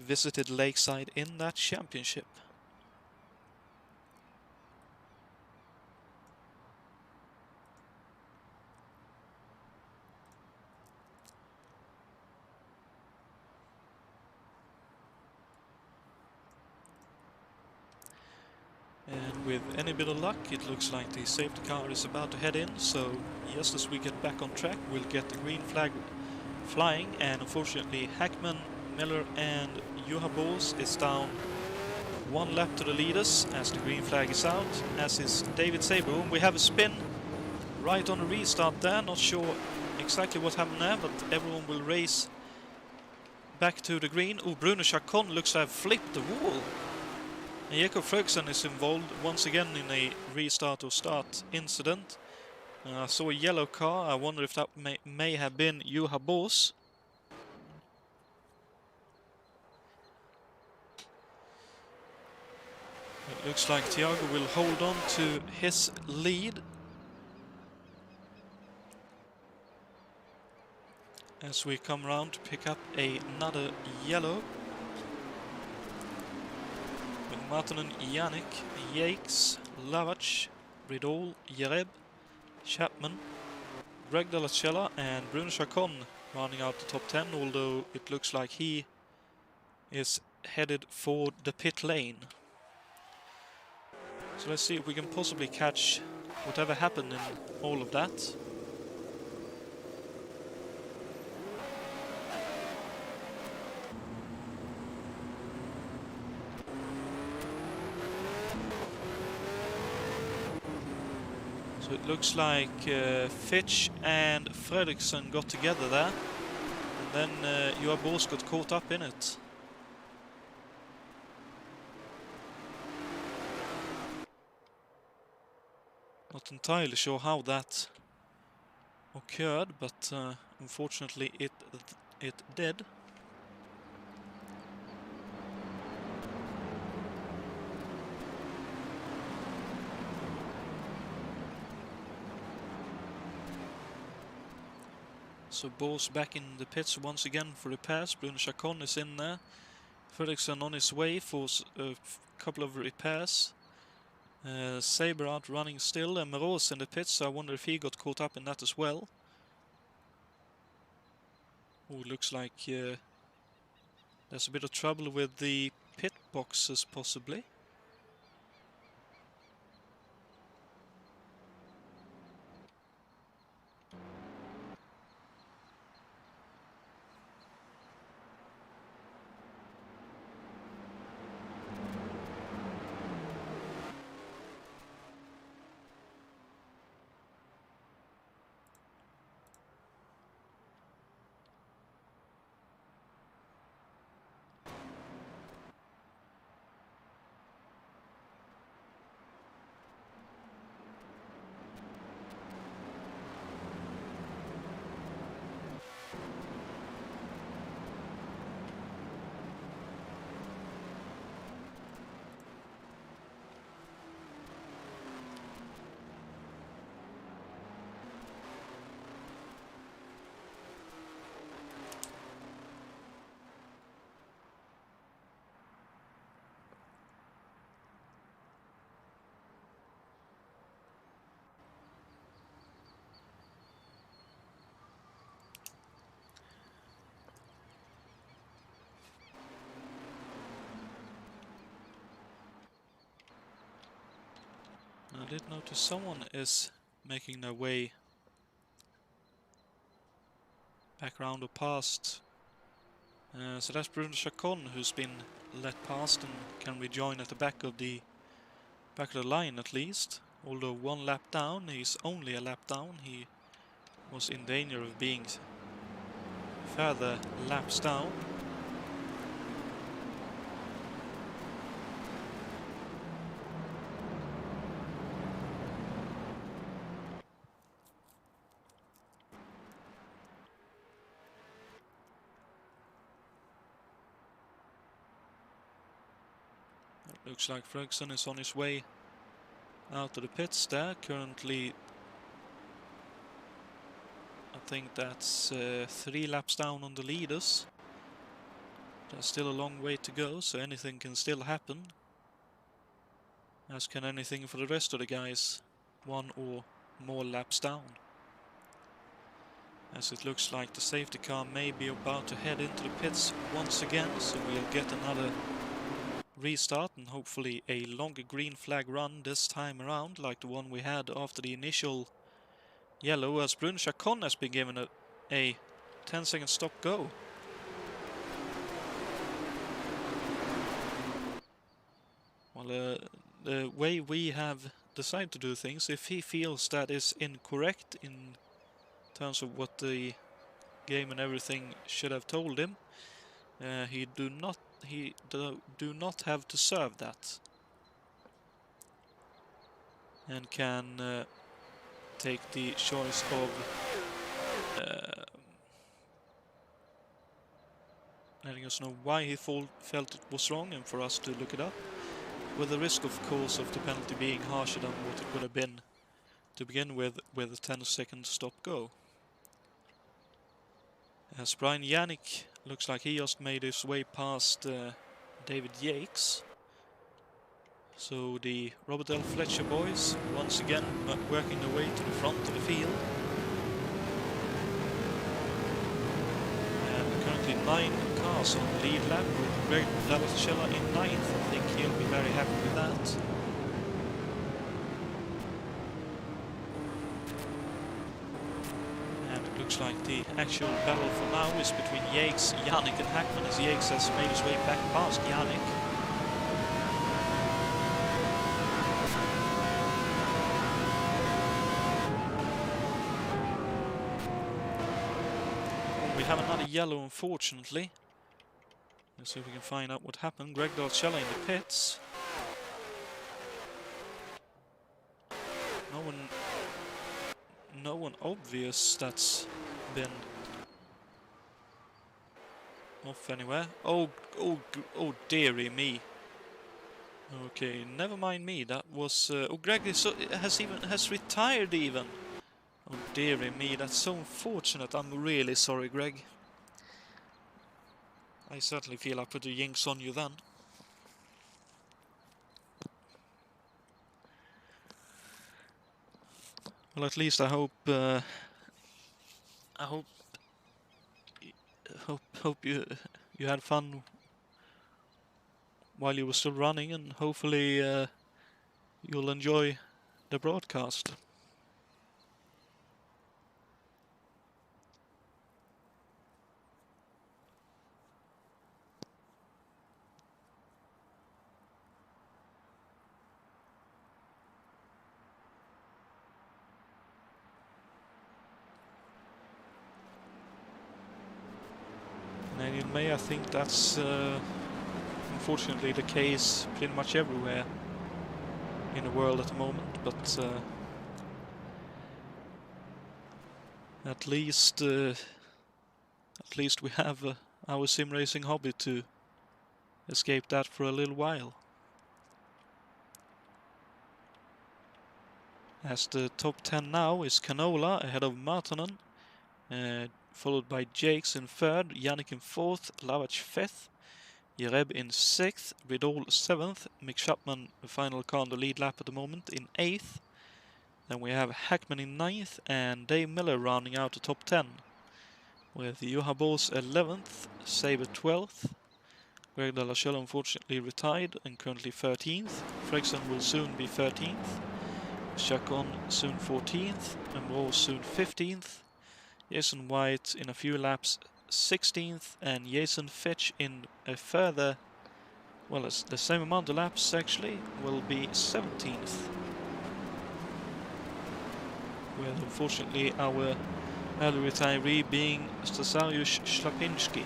visited Lakeside in that championship. And with any bit of luck, it looks like the safety car is about to head in, so just as we get back on track, we'll get the green flag flying, and unfortunately Hackman, Miller and Juha Bols is down 1 lap to the leaders as the green flag is out, as is David Saberholm. We have a spin right on the restart there, not sure exactly what happened there, but everyone will race back to the green. Oh, Bruno Chacon looks to have flipped the wall. And Jakob Fredriksson is involved once again in a restart or start incident. I saw a yellow car. I wonder if that may have been Juha Bols. It looks like Thiago will hold on to his lead as we come around to pick up another yellow. With Martinen, Yannick, Yakes, Lavac, Ridol, Jereb, Chapman, Greg De La Cella and Bruno Chacon rounding out the top 10, although it looks like he is headed for the pit lane. So let's see if we can possibly catch whatever happened in all of that. So it looks like Fitch and Fredriksson got together there. And then your boss got caught up in it. Not entirely sure how that occurred, but unfortunately it did. So Boss back in the pits once again for repairs. Brunner is in there. Fredriksson on his way for a couple of repairs. Saber out running still, and Meros in the pits, so I wonder if he got caught up in that as well. Oh, looks like there's a bit of trouble with the pit boxes possibly. I did notice someone is making their way back around or past. So that's Bruno Chacon, who's been let past and can rejoin at the back of the line at least. Although one lap down, he's only a lap down. He was in danger of being further laps down. Looks like Fredriksson is on his way out of the pits there. Currently, I think that's 3 laps down on the leaders. There's still a long way to go, so anything can still happen. As can anything for the rest of the guys 1 or more laps down. As it looks like the safety car may be about to head into the pits once again, so we'll get another restart and hopefully a longer green flag run this time around, like the one we had after the initial yellow, as Bruno Chacon has been given a 10-second stop go. Well, the way we have decided to do things, if he feels that is incorrect in terms of what the game and everything should have told him, he do not have to serve that, and can take the choice of letting us know why he felt it was wrong and for us to look it up, with the risk of course of the penalty being harsher than what it would have been to begin with a 10-second stop go. As Brian Yannick looks like he just made his way past David Yates. So the Robert L. Fletcher boys once again working their way to the front of the field. And currently 9 cars on the lead lap with Greg Dallascella in 9th. I think he'll be very happy with that. Looks like the actual battle for now is between Yates, Yannick and Hackman, as Yates has made his way back past Yannick. yellow, unfortunately. Let's see if we can find out what happened. Greg Dalcella in the pits. No one obvious that's been off anywhere. Oh dearie me. Okay, never mind me. That was Greg has retired even. Oh dearie me, that's so unfortunate. I'm really sorry, Greg. I certainly feel I put a jinx on you then. Well, at least I hope you had fun while you were still running, and hopefully you'll enjoy the broadcast. And in May, I think that's unfortunately the case pretty much everywhere in the world at the moment, but at least we have our sim racing hobby to escape that for a little while. As the top 10 now is Canola ahead of Martonen, followed by Jakes in third, Yannick in fourth, Lavach fifth, Jereb in sixth, Ridol seventh, Mick Chapman, the final car on the lead lap at the moment, in eighth. Then we have Hackman in ninth and Dave Miller rounding out the top 10, with Juha Bos 11th, Saber 12th. Greg Dalcella unfortunately retired and currently 13th. Fredriksson will soon be 13th. Chacon soon 14th, and Moore soon 15th. Jason White in a few laps 16th, and Jason Fitch in a further, well, it's the same amount of laps actually, will be 17th. With unfortunately our early retiree being Stasariusz Szlapinski.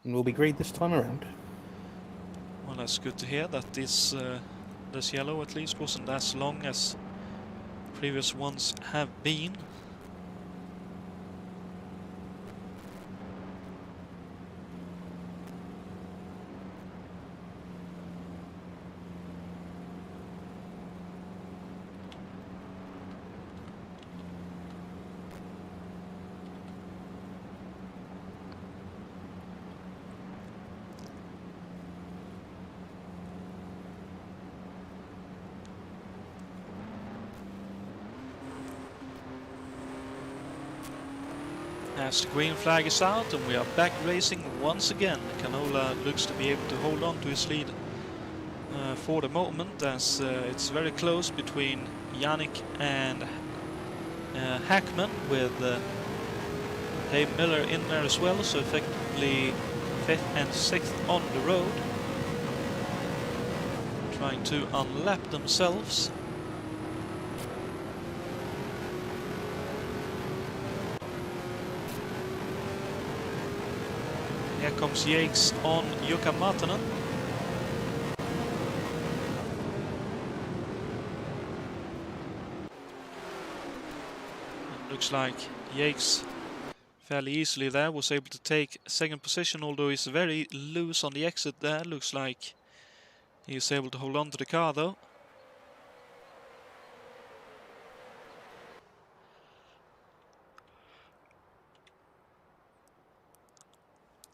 And will be green this time around. Well, that's good to hear that this yellow at least wasn't as long as previous ones have been. As the green flag is out and we are back racing once again, Canola looks to be able to hold on to his lead for the moment, as it's very close between Yannick and Hackman, with Dave Miller in there as well, so effectively 5th and 6th on the road, trying to unlap themselves. Here comes Jakes on Jukka Martonen. Looks like Jakes fairly easily there was able to take second position, although he's very loose on the exit there. Looks like he's able to hold on to the car though.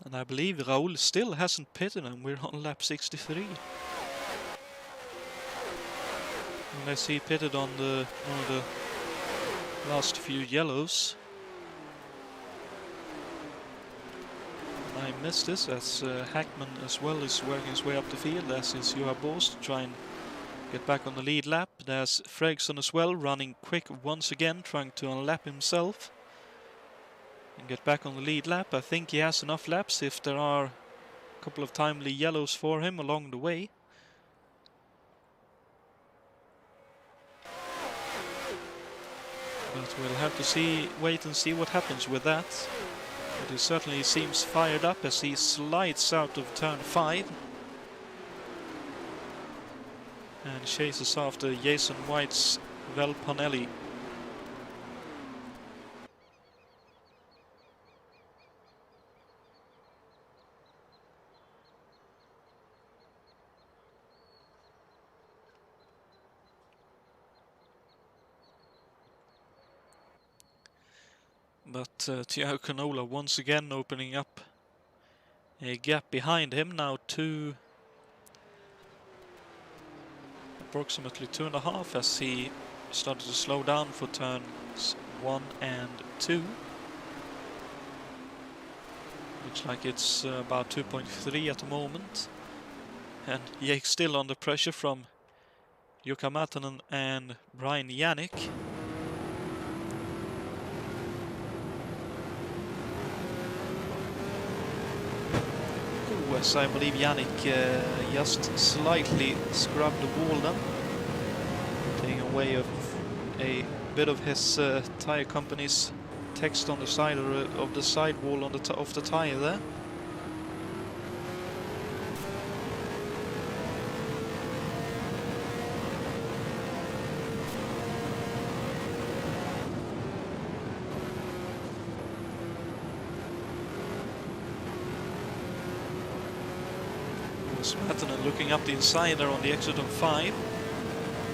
And I believe Raul still hasn't pitted, and we're on lap 63. Unless he pitted on one of the last few yellows. And I missed this, as Hackman as well is working his way up the field, as is Juha Bos to try and get back on the lead lap. There's Fredriksson as well, running quick once again, trying to unlap himself and get back on the lead lap. I think he has enough laps if there are a couple of timely yellows for him along the way. But we'll have to wait and see what happens with that. But he certainly seems fired up as he slides out of turn 5. And chases after Jason White's Velpanelli. But Thiago Canola once again opening up a gap behind him, now approximately 2.5 as he started to slow down for turns 1 and 2. Looks like it's about 2.3 at the moment. And Jake still under pressure from Jukka Matanen and Brian Yannick. As I believe Yannick just slightly scrubbed the wall then, taking away a bit of his tire company's text on the side of the sidewall on of the tire there. Matanen looking up the inside there on the exit of 5.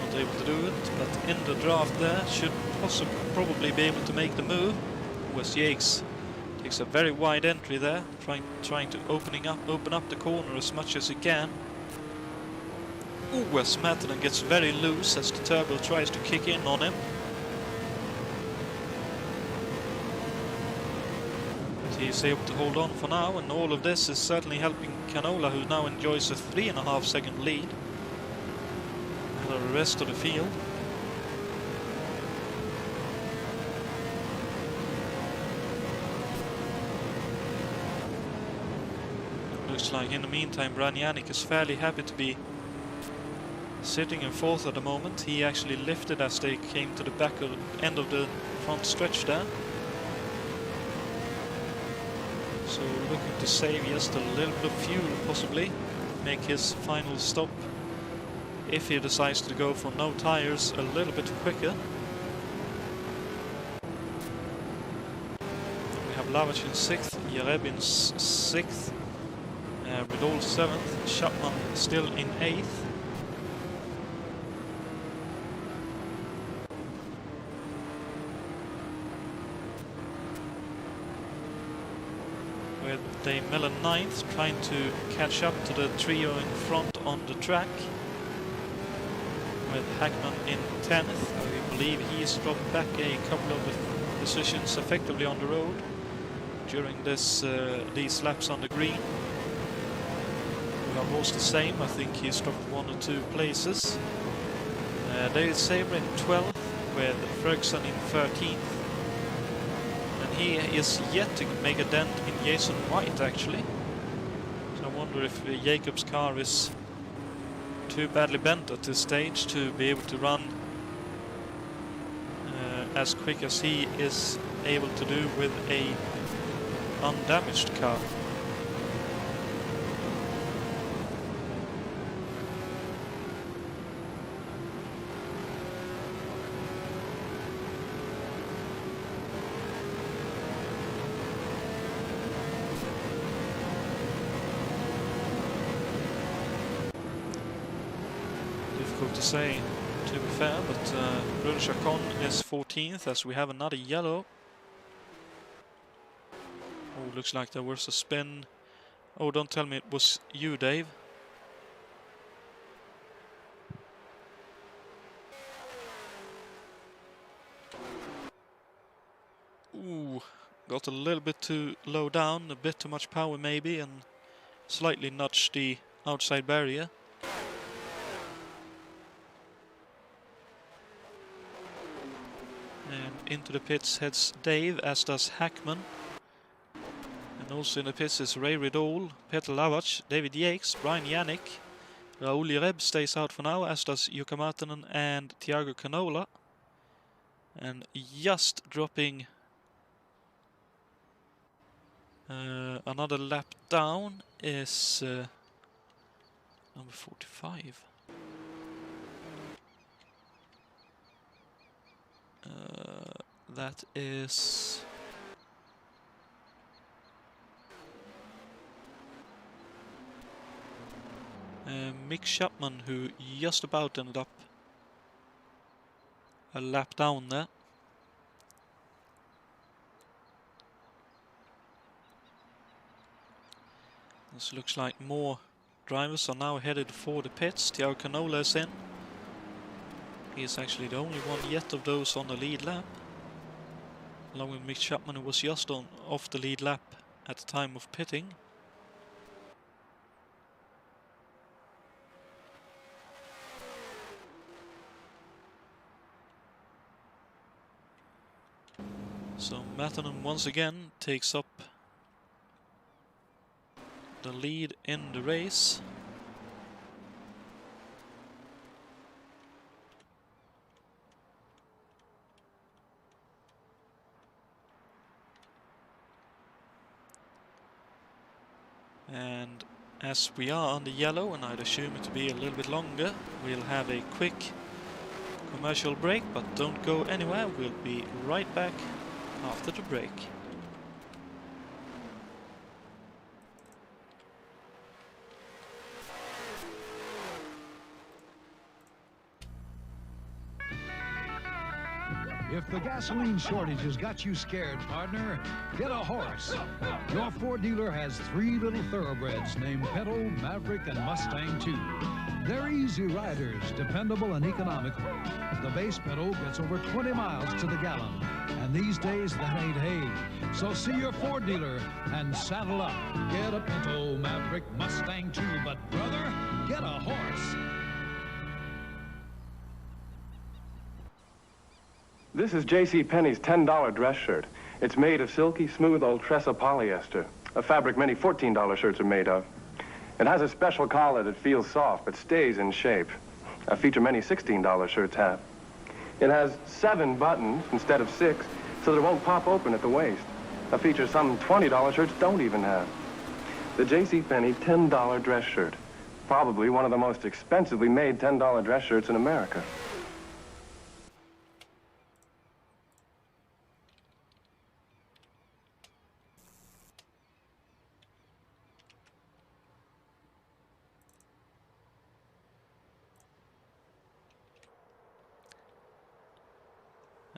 Not able to do it, but in the draft there should probably be able to make the move. Wes Yates takes a very wide entry there, trying to open up the corner as much as he can. Wes Matanen gets very loose as the turbo tries to kick in on him. He's able to hold on for now, and all of this is certainly helping Canola, who now enjoys a 3.5 second lead over the rest of the field. Looks like in the meantime Brian Yannick is fairly happy to be sitting in 4th at the moment. He actually lifted as they came to the end of the front stretch there. So looking to save just a little bit of fuel, possibly make his final stop, if he decides to go for no tires, a little bit quicker. We have Lavach in 6th, Jareb in 6th, Ridol 7th, Chapman still in 8th. With Dave Miller 9th, trying to catch up to the trio in front on the track. With Hackman in 10th, I believe he's dropped back a couple of the positions effectively on the road during these laps on the green. We are most the same, I think he's dropped 1 or 2 places. David Sabre in 12th, with Fredriksson in 13th. He is yet to make a dent in Jason White, actually. So I wonder if Jacob's car is too badly bent at this stage to be able to run as quick as he is able to do with a undamaged car. To say, to be fair, but Bruno Chacon is 14th as we have another yellow. Oh, looks like there was a spin. Oh, don't tell me it was you, Dave. Ooh, got a little bit too low down, a bit too much power maybe, and slightly nudged the outside barrier. And into the pits heads Dave, as does Hackman. And also in the pits is Ray Ridol, Peter Lavach, David Yates, Brian Yannick. Raoul Jareb stays out for now, as does Jukka Matanen and Thiago Canola. And just dropping another lap down is number 45. That is Mick Chapman, who just about ended up a lap down there. This looks like more drivers are now headed for the pits. Tiago Canola is in. He is actually the only one yet of those on the lead lap, along with Mick Chapman, who was just off the lead lap at the time of pitting. So Matanen once again takes up the lead in the race. And as we are on the yellow, and I'd assume it to be a little bit longer, we'll have a quick commercial break, but don't go anywhere. We'll be right back after the break. If the gasoline shortage has got you scared, partner, get a horse. Your Ford dealer has 3 little thoroughbreds named Pinto, Maverick, and Mustang too. They're easy riders, dependable and economical. The base Pinto gets over 20 miles to the gallon, and these days that ain't hay. So see your Ford dealer and saddle up. Get a Pinto, Maverick, Mustang too, but brother, get a horse. This is J.C. Penney's $10 dress shirt. It's made of silky, smooth Ultressa polyester, a fabric many $14 shirts are made of. It has a special collar that feels soft but stays in shape, a feature many $16 shirts have. It has 7 buttons instead of 6, so that it won't pop open at the waist, a feature some $20 shirts don't even have. The J.C. Penney $10 dress shirt, probably one of the most expensively made $10 dress shirts in America.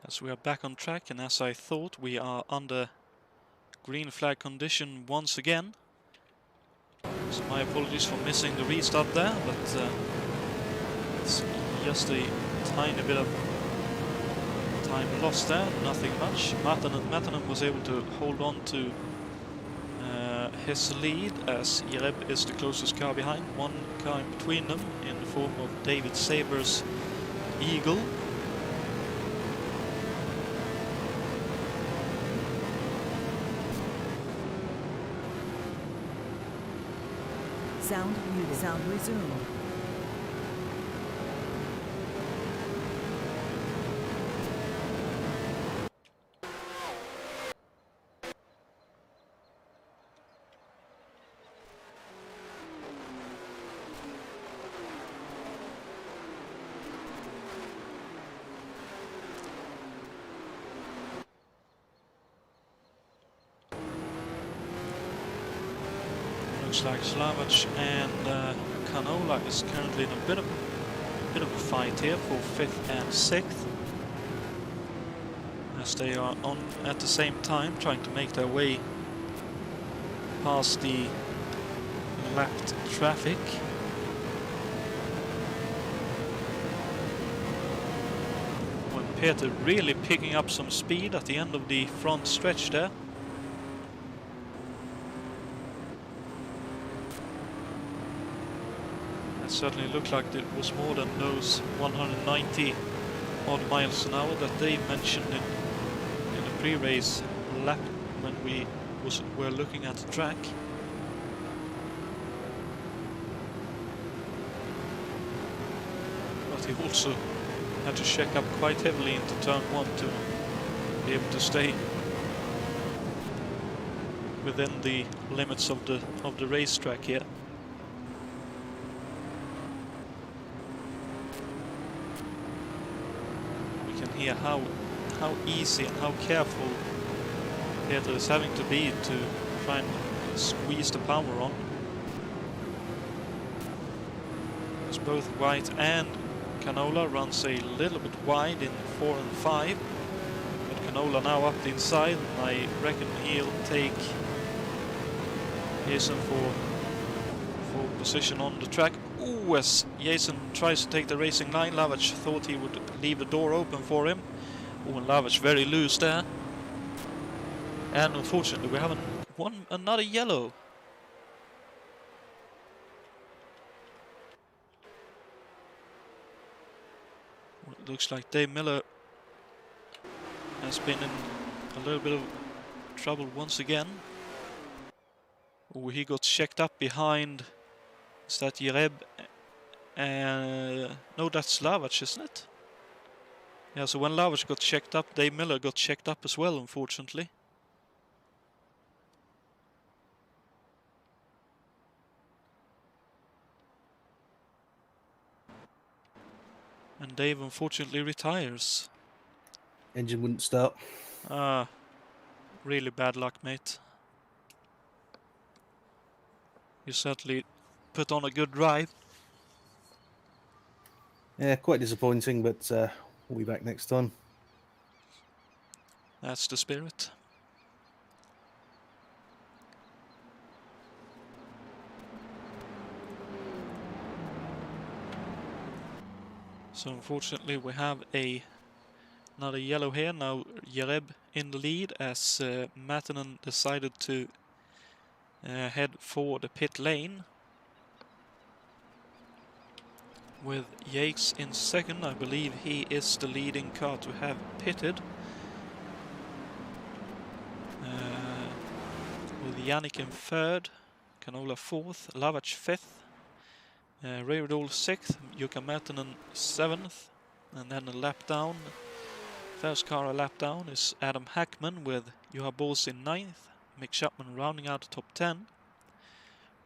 As we are back on track, and as I thought, we are under green flag condition once again. So my apologies for missing the restart there, but it's just a tiny bit of time lost there, nothing much. Matanen was able to hold on to his lead, as Jereb is the closest car behind. One car in between them in the form of David Saber's Eagle. Sound muted. Sound resumed. Looks like Slavic and Canola is currently in a bit of a fight here for 5th and 6th, as they are on at the same time trying to make their way past the lapped traffic. Well, Peter really picking up some speed at the end of the front stretch there. Certainly looked like it was more than those 190 odd miles an hour that they mentioned in the pre-race lap when we were looking at the track. But he also Had to check up quite heavily into turn 1 to be able to stay within the limits of the racetrack here. We can hear how easy and how careful Peter is having to be to try and squeeze the power on. As both White and Canola runs a little bit wide in 4 and 5. But Canola now up the inside, and I reckon he'll take Jason for position on the track. Ooh, as Jason tries to take the racing line, Lavach thought he would leave the door open for him. Ooh, and Lavach very loose there. And unfortunately we haven't won another yellow. Well, it looks like Dave Miller has been in a little bit of trouble once again. Oh, he got checked up behind. Is that Jereb? No, that's Lavach, isn't it? Yeah, so when Lavach got checked up, Dave Miller got checked up as well, unfortunately. And Dave unfortunately retires. Engine wouldn't start. Ah, really bad luck, mate. You certainly put on a good drive. Yeah, quite disappointing, but we'll be back next time. That's the spirit. So unfortunately we have another yellow here. Now Jereb in the lead as Matanen decided to head for the pit lane. With Yates in second, I believe he is the leading car to have pitted. With Yannick in third, Canola fourth, Lavach fifth. Reardol 6th, Jukka Märtinen 7th, and then a lap down. First car a lap down is Adam Hackman with Juha Bors in 9th, Mick Chapman rounding out the top 10,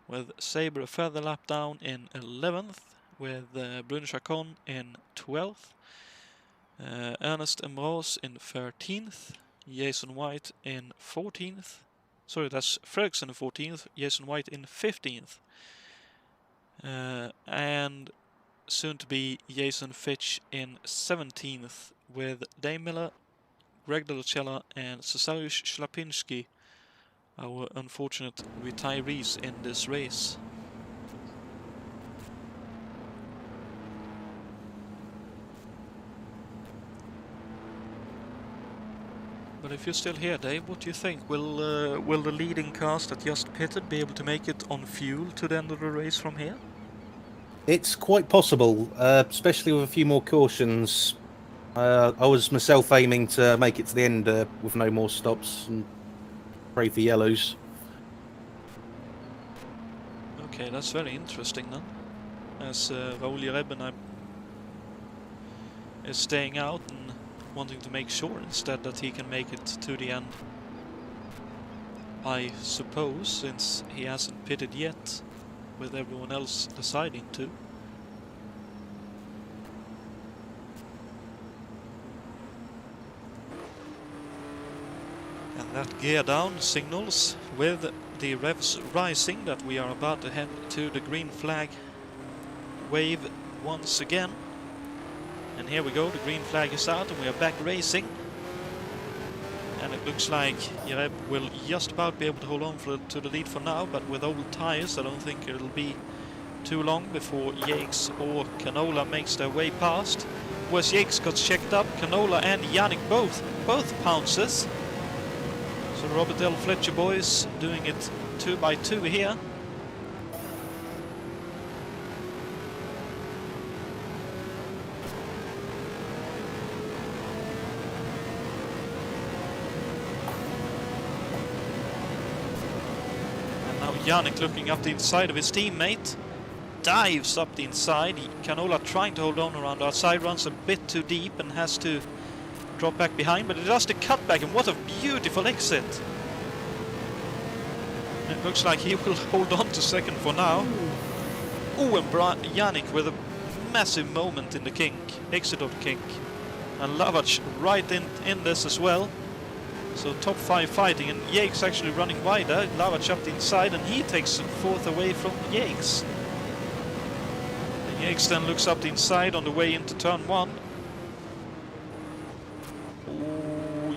with Saber a further lap down in 11th, with Bruno Chacon in 12th, Ernest Embros in 13th, Jason White in 14th, sorry, that's Fredriksson in 14th, Jason White in 15th. And soon to be Jason Fitch in 17th, with Dave Miller, Greg Delocella and Cesariusz Szlapinski, our unfortunate retirees in this race. But if you're still here, Dave, what do you think? Will the leading cars that just pitted be able to make it on fuel to the end of the race from here? It's quite possible, especially with a few more cautions. I was myself aiming to make it to the end with no more stops and pray for yellows. Okay, that's very interesting then. As Raoul Jereb is staying out and wanting to make sure instead that he can make it to the end. I suppose, since he hasn't pitted yet, with everyone else deciding to. And that gear down signals with the revs rising that we are about to head to the green flag wave once again. And here we go, the green flag is out and we are back racing. And it looks like Jereb will just about be able to hold on to the lead for now, but with old tyres I don't think it'll be too long before Yates or Canola makes their way past. Whereas Yates got checked up, Canola and Yannick both pounces. So the Robert L. Fletcher boys doing it 2 by 2 here. Yannick looking up the inside of his teammate. dives up the inside. Canola trying to hold on around the outside, runs a bit too deep and has to drop back behind, but it does the cutback, and what a beautiful exit. It looks like he will hold on to second for now. Oh, and Yannick with a massive moment in the kink, exit of the kink. And Lavac right in this as well. So top 5 fighting, and Yates actually running wider. Lavac up the inside, and he takes fourth away from Yates. And Yates then looks up the inside on the way into turn 1. Oh,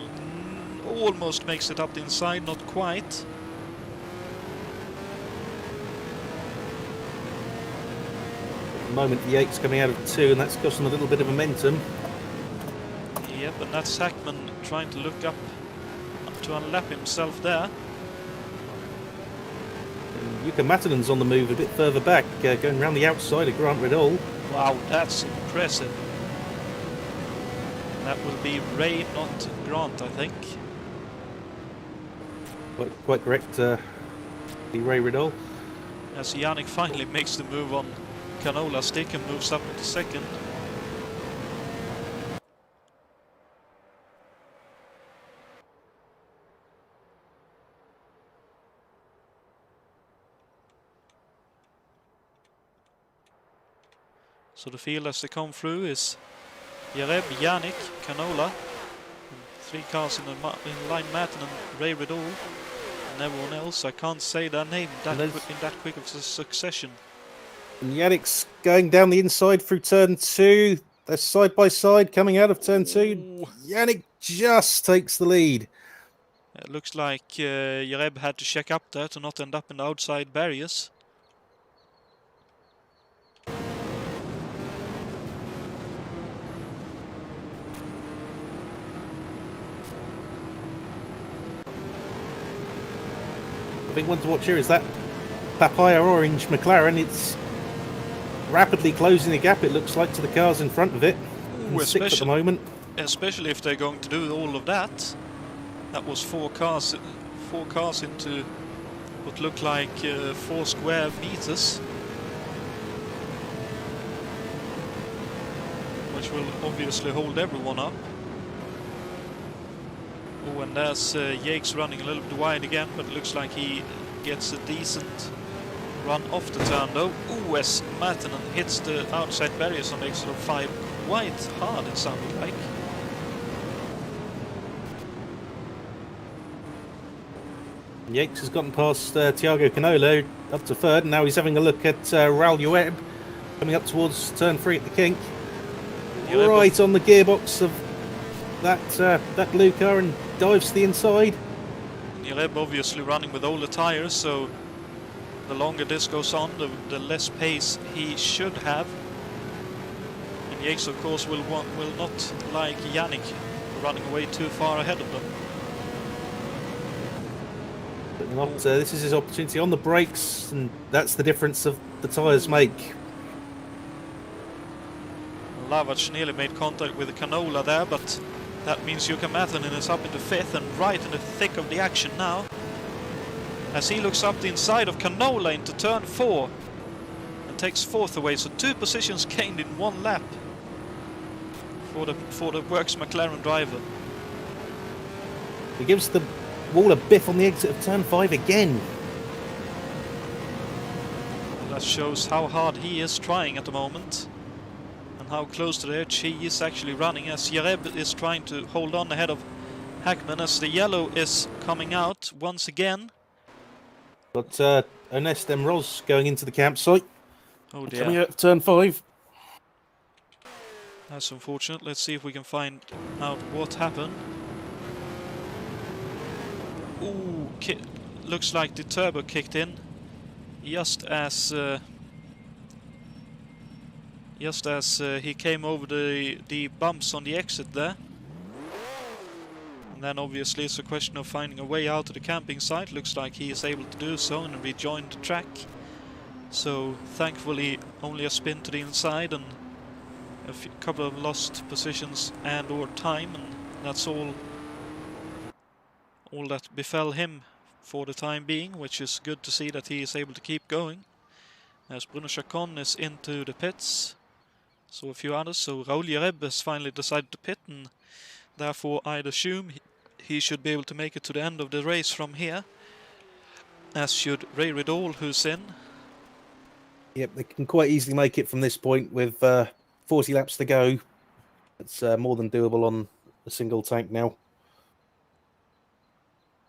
almost makes it up the inside, not quite. At the moment, Yates coming out of 2, and that's got him a little bit of momentum. Yep, and that's Hackman trying to look up to unlap himself there. Jukka Mattinen's on the move a bit further back, going around the outside of Grant Riddle. Wow, that's impressive. That will be Ray, not Grant, I think. Quite correct, the Ray Riddle. As Yannick finally makes the move on Canola stick and moves up into second. So the field as they come through is Jareb, Yannick, Canola, 3 cars in line, Martin and Ray Riddle, and everyone else. I can't say their name in that quick of a succession. And Yannick's going down the inside through turn 2. They're side by side coming out of turn 2. Ooh. Yannick just takes the lead. It looks like Jareb had to check up there to not end up in the outside barriers. The big one to watch here is that papaya orange McLaren. It's rapidly closing the gap, it looks like, to the cars in front of it. Ooh, at the moment. Especially if they're going to do all of that. That was 4 cars into what looked like 4 square meters, which will obviously hold everyone up. Oh, and there's Yates running a little bit wide again, but it looks like he gets a decent run off the turn though. Ooh, as Martinen hits the outside barriers on exit of 5 quite hard, it sounded like. Yates has gotten past Thiago Canola up to third, and now he's having a look at Raul Ueb coming up towards turn 3 at the kink. Right on the gearbox of that blue car, and dives to the inside. Jareb obviously running with older tires, so the longer this goes on, the less pace he should have. And Yates, of course, will not like Yannick running away too far ahead of them. But not, this is his opportunity on the brakes, and that's the difference of the tyres make. Lavac nearly made contact with the Canola there, but that means Jukka Matinen is up into 5th and right in the thick of the action now, as he looks up the inside of Canola into turn 4 and takes 4th away. So 2 positions gained in 1 lap for the Works McLaren driver. He gives the wall a biff on the exit of turn 5 again. Well, that shows how hard he is trying at the moment, and how close to the edge he is actually running, as Jareb is trying to hold on ahead of Hackman as the yellow is coming out once again. But Ernest Emros going into the campsite. Oh dear. Coming out of turn 5. That's unfortunate. Let's see if we can find out what happened. Ooh, looks like the turbo kicked in just as he came over the bumps on the exit there. And then obviously it's a question of finding a way out of the camping site. Looks like he is able to do so and rejoin the track. So thankfully only a spin to the inside and a couple of lost positions and or time, and that's all that befell him for the time being, which is good to see that he is able to keep going. as Bruno Chacon is into the pits. So a few others. So Raoul Jereb has finally decided to pit, and therefore I'd assume he should be able to make it to the end of the race from here, as should Ray Riddall, who's in. Yep, they can quite easily make it from this point with 40 laps to go. It's more than doable on a single tank now.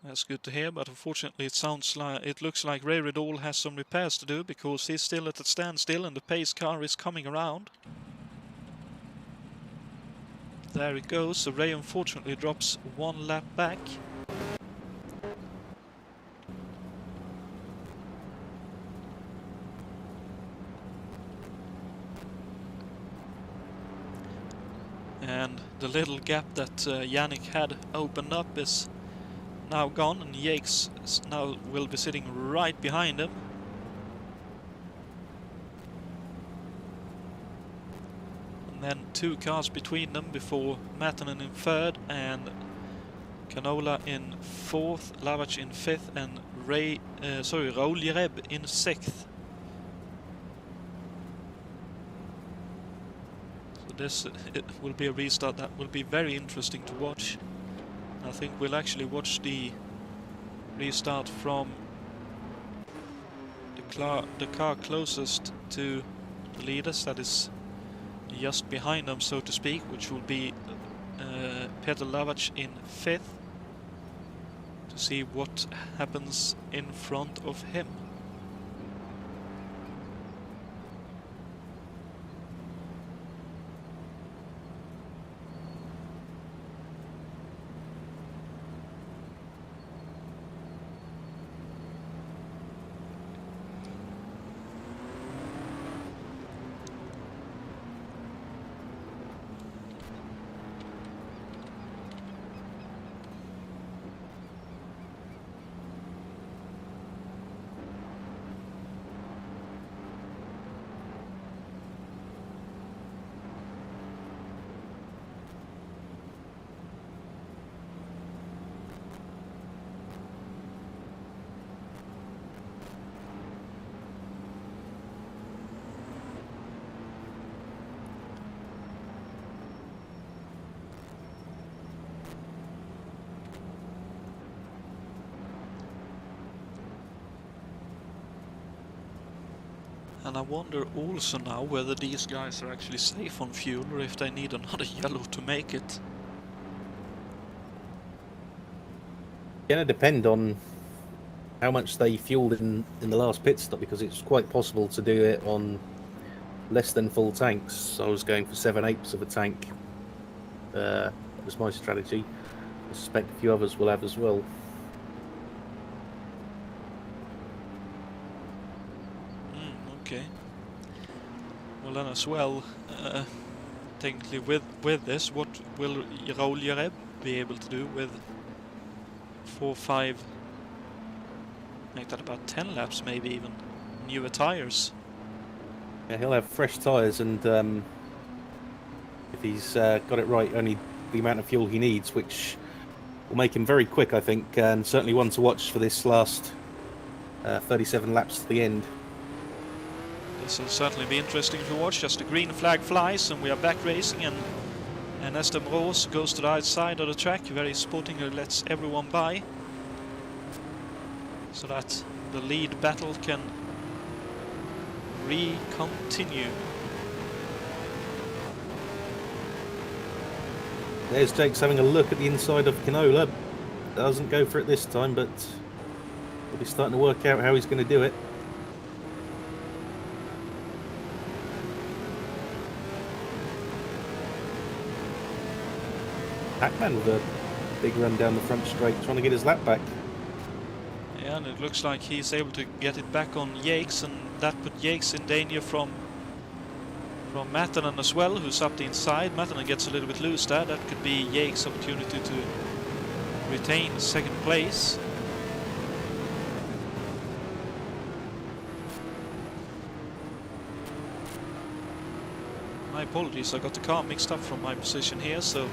That's good to hear, but unfortunately it looks like Ray Riddall has some repairs to do, because he's still at a standstill and the pace car is coming around. There it goes. So Ray unfortunately drops 1 lap back. And the little gap that Yannick had opened up is now gone, and Yakes now will be sitting right behind him. And then 2 cars between them before Matanen in 3rd and Canola in 4th, Lavach in 5th, and Raoul Jereb in 6th. So this it will be a restart that will be very interesting to watch. I think we'll actually watch the restart from the car closest to the leaders, that is just behind them, so to speak, which will be Peter Lavach in 5th, to see what happens in front of him. And I wonder also now whether these guys are actually safe on fuel, or if they need another yellow to make it. Going to depend on how much they fueled in the last pit stop, because it's quite possible to do it on less than full tanks. So I was going for 7/8 of a tank. That was my strategy. I suspect a few others will have as well. Okay. Well then as well, technically with this, what will Raoul Jereb be able to do with 4, 5, make that about 10 laps maybe even, newer tyres? Yeah, he'll have fresh tyres, and if he's got it right, only the amount of fuel he needs, which will make him very quick, I think, and certainly one to watch for this last 37 laps to the end. This will certainly be interesting to watch. Just the green flag flies and we are back racing, and Esther Rose goes to the outside of the track, very sportingly lets everyone by, so that the lead battle can continue. There's Jake's having a look at the inside of Canola. Doesn't go for it this time, but he'll be starting to work out how he's going to do it. Pac-Man with a big run down the front straight, trying to get his lap back. Yeah, and it looks like he's able to get it back on Yakes, and that put Yakes in danger from Matanen as well, who's up the inside. Matanen gets a little bit loose there. That could be Yakes' opportunity to retain second place. My apologies, I got the car mixed up from my position here, so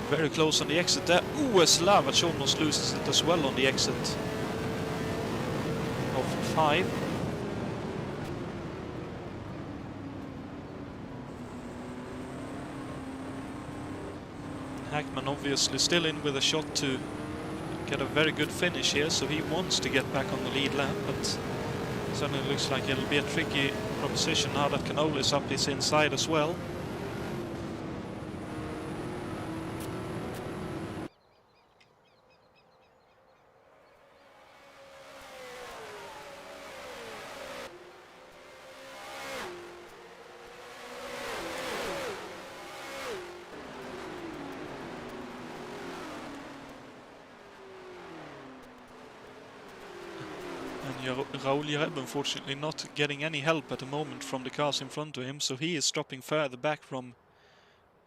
very close on the exit there. Ooh, as Lavach almost loses it as well on the exit of 5. Hackman obviously still in with a shot to get a very good finish here, so he wants to get back on the lead lap, but certainly looks like it'll be a tricky proposition now that Canola is up his inside as well. Raoul Jereb unfortunately not getting any help at the moment from the cars in front of him, so he is dropping further back from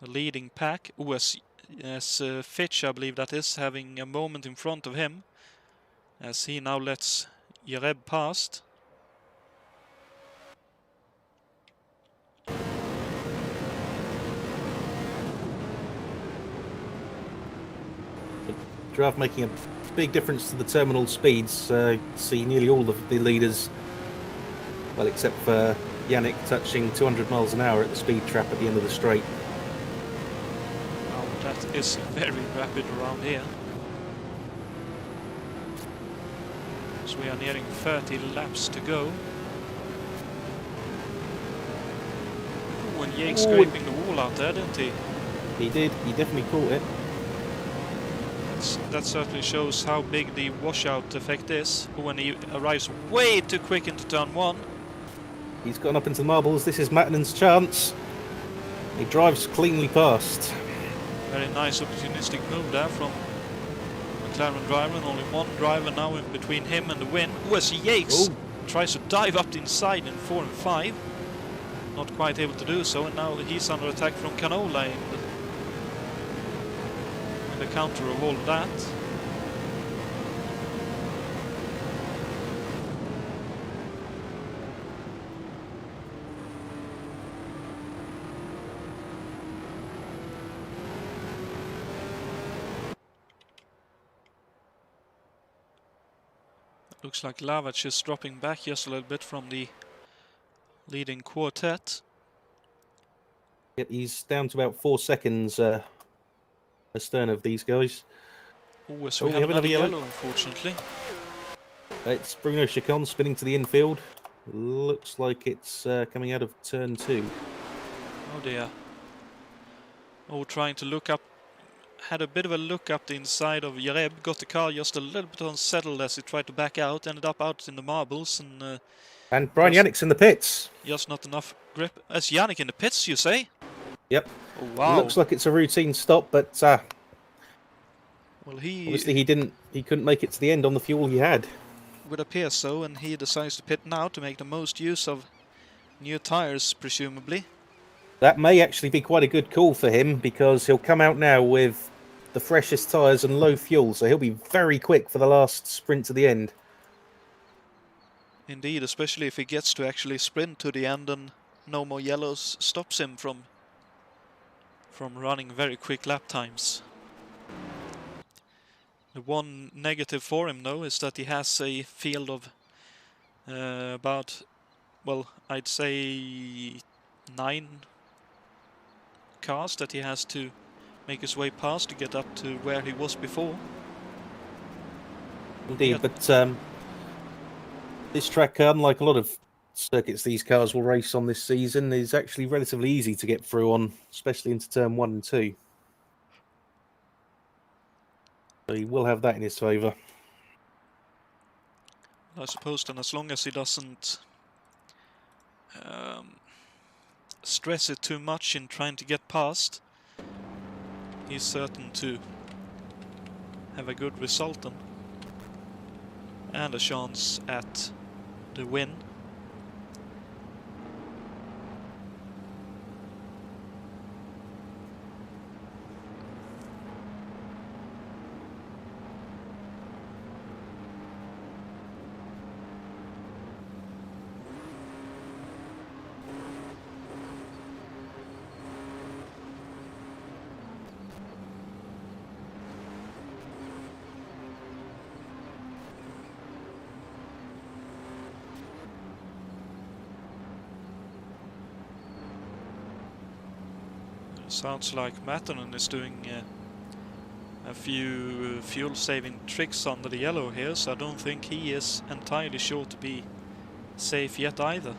the leading pack. Fitch, I believe that is, having a moment in front of him as he now lets Jereb past. Draft making a big difference to the terminal speeds. See nearly all of the leaders, well, except for Yannick, touching 200 miles an hour at the speed trap at the end of the straight. Oh, that is very rapid around here. So we are nearing 30 laps to go. Ooh, and Jake scraping the wall out there, didn't he? He did. He definitely caught it. That certainly shows how big the washout effect is when he arrives way too quick into turn 1. He's gone up into the marbles. This is Mattinen's chance. He drives cleanly past. Very nice opportunistic move there from McLaren driver, and only one driver now in between him and the win. USAC Yates tries to dive up the inside in 4 and 5. Not quite able to do so, and now he's under attack from Canola in the counter of all of that. Looks like Lavach is dropping back just a little bit from the leading quartet. Yep, he's down to about 4 seconds astern of these guys. Oh, so we have another yellow, unfortunately. It's Bruno Chacon spinning to the infield. Looks like it's coming out of turn 2. Oh dear. Oh, trying to look up. Had a bit of a look up the inside of Jereb. Got the car just a little bit unsettled as he tried to back out. Ended up out in the marbles. And Brian Yannick's in the pits. Just not enough grip. As Yannick in the pits, you say? Yep. Oh, wow. Looks like it's a routine stop, but well, obviously he couldn't make it to the end on the fuel he had. Would appear so, and he decides to pit now to make the most use of new tires, presumably. That may actually be quite a good call for him, because he'll come out now with the freshest tyres and low fuel, so he'll be very quick for the last sprint to the end. Indeed, especially if he gets to actually sprint to the end and no more yellows stops him from running very quick lap times. The one negative for him, though, is that he has a field of about, well, I'd say 9 cars that he has to make his way past to get up to where he was before. Indeed, but this track, unlike a lot of circuits these cars will race on this season, is actually relatively easy to get through on, especially into turn 1 and 2. So he will have that in his favour. I suppose then, as long as he doesn't stress it too much in trying to get past, he's certain to have a good result then, and a chance at the win. Sounds like Mattinen is doing a few fuel-saving tricks under the yellow here, so I don't think he is entirely sure to be safe yet either.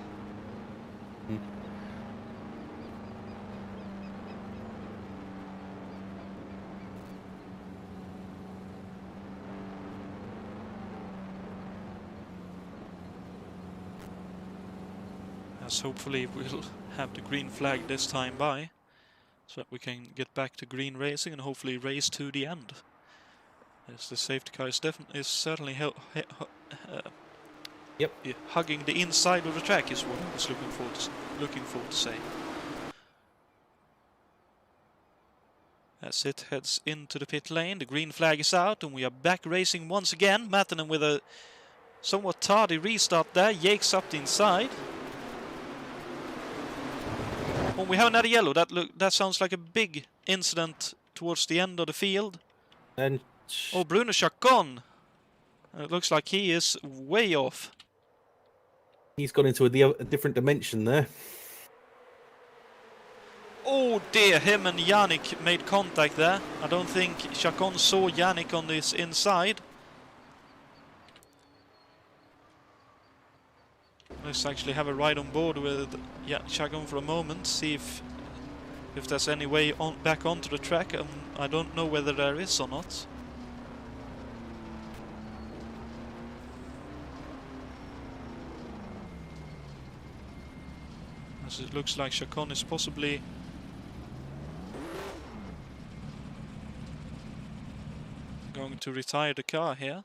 As hopefully we'll have the green flag this time by, so that we can get back to green racing and hopefully race to the end. Yes, the safety car is certainly hugging the inside of the track is what I was looking for to say. As it heads into the pit lane, the green flag is out and we are back racing once again. Matanen with a somewhat tardy restart there, Yakes up the inside. Oh, we have another yellow. That sounds like a big incident towards the end of the field. And oh, Bruno Chacon. It looks like he is way off. He's gone into a different dimension there. Oh dear, him and Yannick made contact there. I don't think Chacon saw Yannick on this inside. Let's actually have a ride on board with Chacon for a moment, see if there's any way back onto the track. I don't know whether there is or not. As it looks like Chacon is possibly going to retire the car here.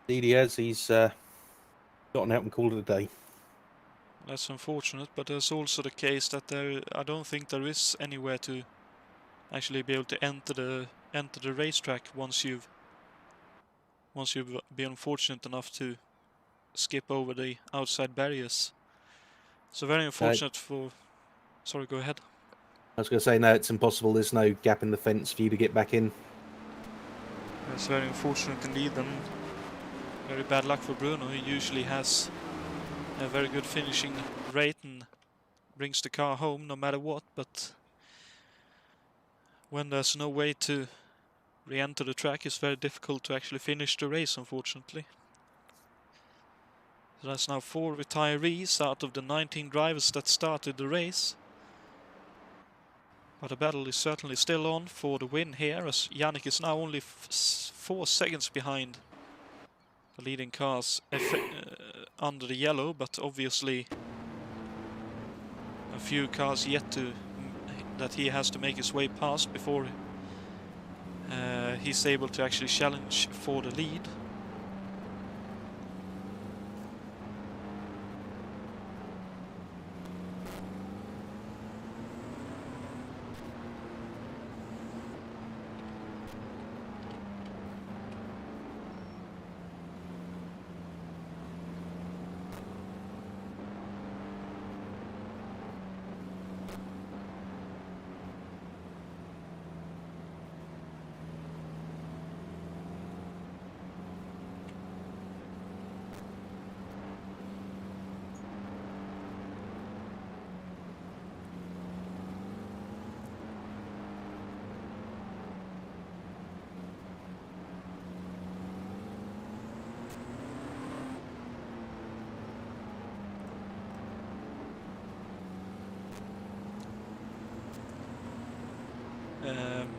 Indeed he has. He's gotten out and called it a day. That's unfortunate, but there's also the case that I don't think there is anywhere to actually be able to enter the racetrack once you've been fortunate enough to skip over the outside barriers. So very unfortunate for. Sorry, go ahead. I was going to say no, it's impossible. There's no gap in the fence for you to get back in. That's very unfortunate indeed, and very bad luck for Bruno. He usually has a very good finishing rate and brings the car home no matter what, but when there's no way to re-enter the track, it's very difficult to actually finish the race, unfortunately. So that's now 4 retirees out of the 19 drivers that started the race. But the battle is certainly still on for the win here, as Yannick is now only 4 seconds behind the leading cars under the yellow, but obviously a few cars yet that he has to make his way past before he's able to actually challenge for the lead.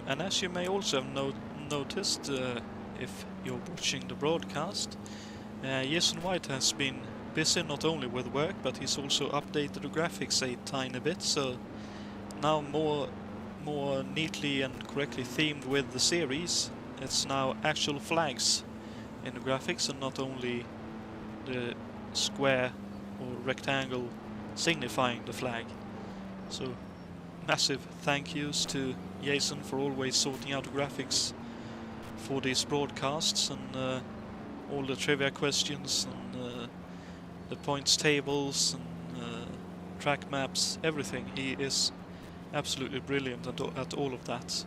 And as you may also have noticed if you're watching the broadcast, Jason White has been busy not only with work, but he's also updated the graphics a tiny bit, so now more neatly and correctly themed with the series. It's now actual flags in the graphics and not only the square or rectangle signifying the flag. So massive thank yous to Jason for always sorting out graphics for these broadcasts and all the trivia questions and the points tables and track maps, everything. He is absolutely brilliant at all of that.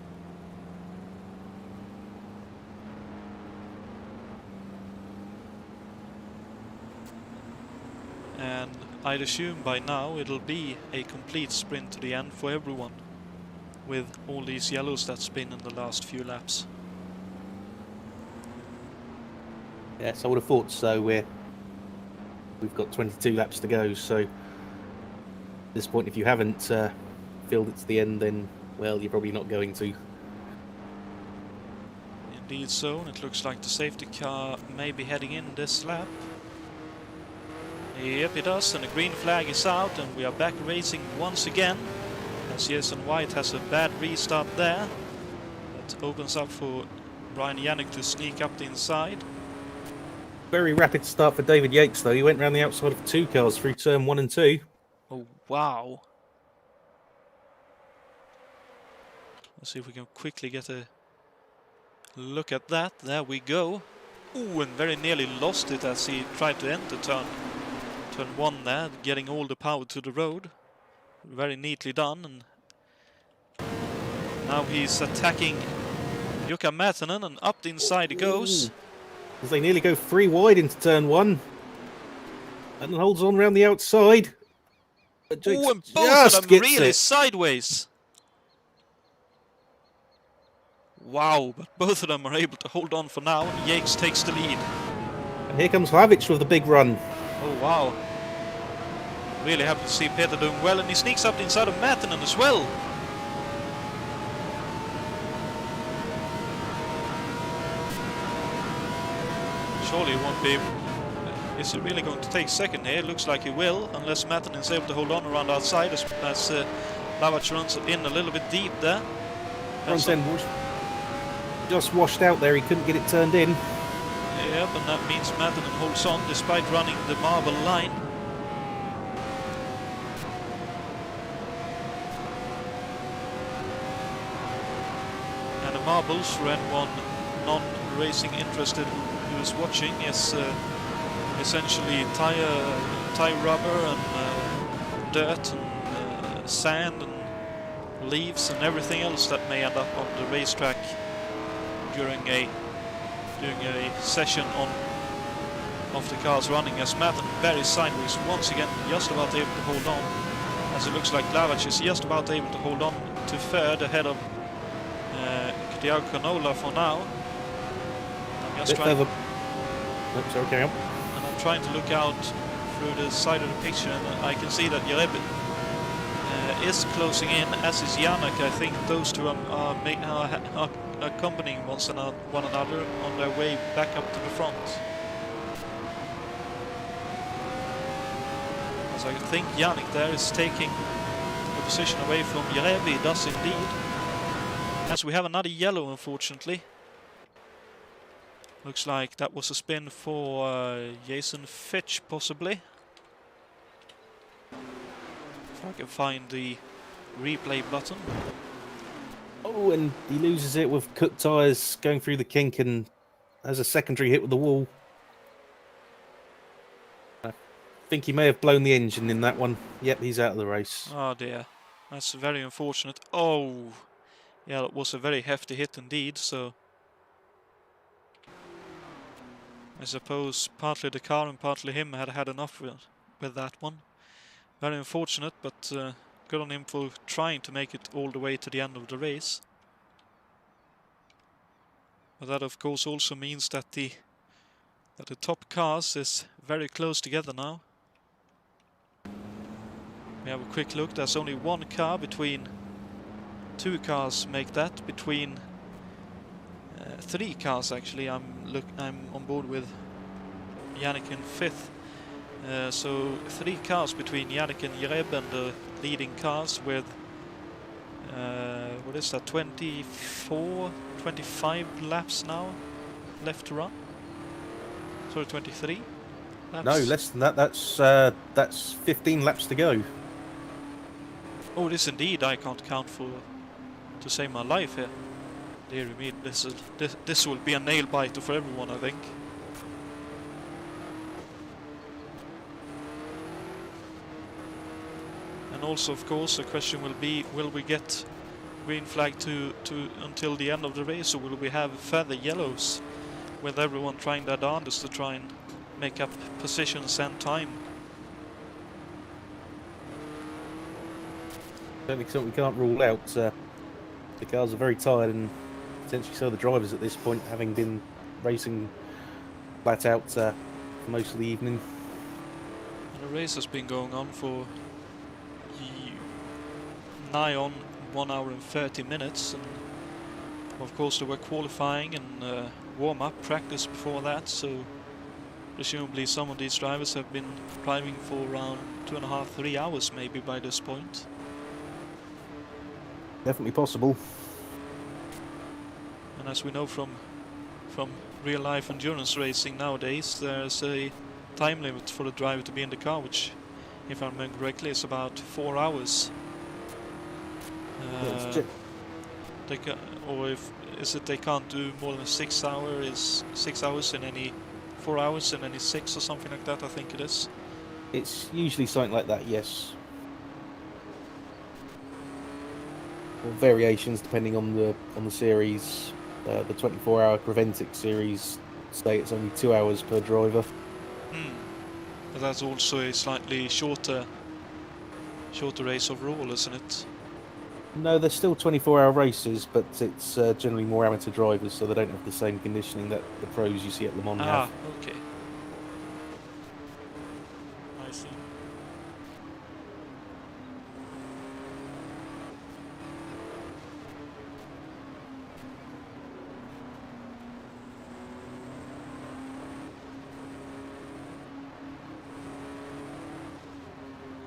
And I'd assume by now it'll be a complete sprint to the end for everyone, with all these yellows that's been in the last few laps. Yes, I would have thought so. We've got 22 laps to go, so at this point, if you haven't filled it to the end, then, well, you're probably not going to. Indeed so, and it looks like the safety car may be heading in this lap. Yep, it does, and the green flag is out, and we are back racing once again. As Jason White has a bad restart there. That opens up for Brian Yannick to sneak up the inside. Very rapid start for David Yates, though. He went round the outside of 2 cars through turn 1 and 2. Oh, wow. Let's see if we can quickly get a look at that. There we go. Ooh, and very nearly lost it as he tried to enter turn 1 there, getting all the power to the road. Very neatly done, and now he's attacking Jukka Mätänen, and up the inside he goes. As they nearly go 3 wide into turn 1. And holds on round the outside. But Ooh, and just both of them gets really it. sideways. Wow, but both of them are able to hold on for now, and Yates takes the lead. And here comes Hlavic with the big run. Oh, wow. Really happy to see Peter doing well, and he sneaks up the inside of Mätänen as well. Surely he won't be... Is he really going to take second here? Looks like he will, unless Mätänen is able to hold on around outside as Hlavic runs in a little bit deep there. Front end just washed out there, he couldn't get it turned in. Yep, and that means Mätänen holds on despite running the marble line. And the marbles, for anyone non-racing interested who is watching, is essentially tire rubber and dirt and sand and leaves and everything else that may end up on the racetrack during a session of the cars running, as Mätänen very sideways once again, just about able to hold on, as it looks like Hlavic is just about able to hold on to third ahead of Diego Canola for now. I'm just trying, Sorry, carry on. and I'm trying to look out through the side of the picture, and I can see that Jereb is closing in, as is Yannick. I think those two are accompanying one another on their way back up to the front. So I think Yannick there is taking the position away from Jereb. He does indeed. As we have another yellow, unfortunately. Looks like that was a spin for Jason Fitch, possibly. If I can find the replay button. Oh, and he loses it with cut tyres going through the kink and has a secondary hit with the wall. I think he may have blown the engine in that one. Yep, he's out of the race. Oh dear, that's very unfortunate. Oh, yeah, it was a very hefty hit indeed, so I suppose partly the car and partly him had enough with that one. Very unfortunate, but good on him for trying to make it all the way to the end of the race. But that of course also means that the top cars is very close together now. We have a quick look. There's only one car between 2 cars make that, between 3 cars actually. I'm on board with Yannick in 5th. So 3 cars between Yannick and Jereb, and the leading cars with what is that, 24, 25 laps now left to run. Sorry, 23 laps. No, less than that. That's 15 laps to go. Oh, this indeed, I can't count to save my life here. Dear me, this will be a nail biter for everyone, I think. And also, of course, the question will be: will we get green flag to until the end of the race, or will we have further yellows with everyone trying their darndest to try and make up positions and time Certainly something we can't rule out. The cars are very tired, and potentially so the drivers at this point, having been racing flat out for most of the evening. And the race has been going on for nigh on 1 hour and 30 minutes, and of course there were qualifying and warm-up practice before that, so presumably some of these drivers have been driving for around 2.5–3 hours maybe by this point. Definitely possible. And as we know from real-life endurance racing nowadays, there's a time limit for the driver to be in the car, which, if I remember correctly, is about 4 hours. They can, or if is it they can't do more than 6 hours? Is 6 hours in any 4 hours in any 6 or something like that? I think it is. It's usually something like that, yes. Or variations depending on the series. The 24-hour Preventic series say it's only 2 hours per driver. But that's also a slightly shorter race overall, isn't it? No, they're still 24-hour races, but it's generally more amateur drivers, so they don't have the same conditioning that the pros you see at Le Mans have. Okay. I see.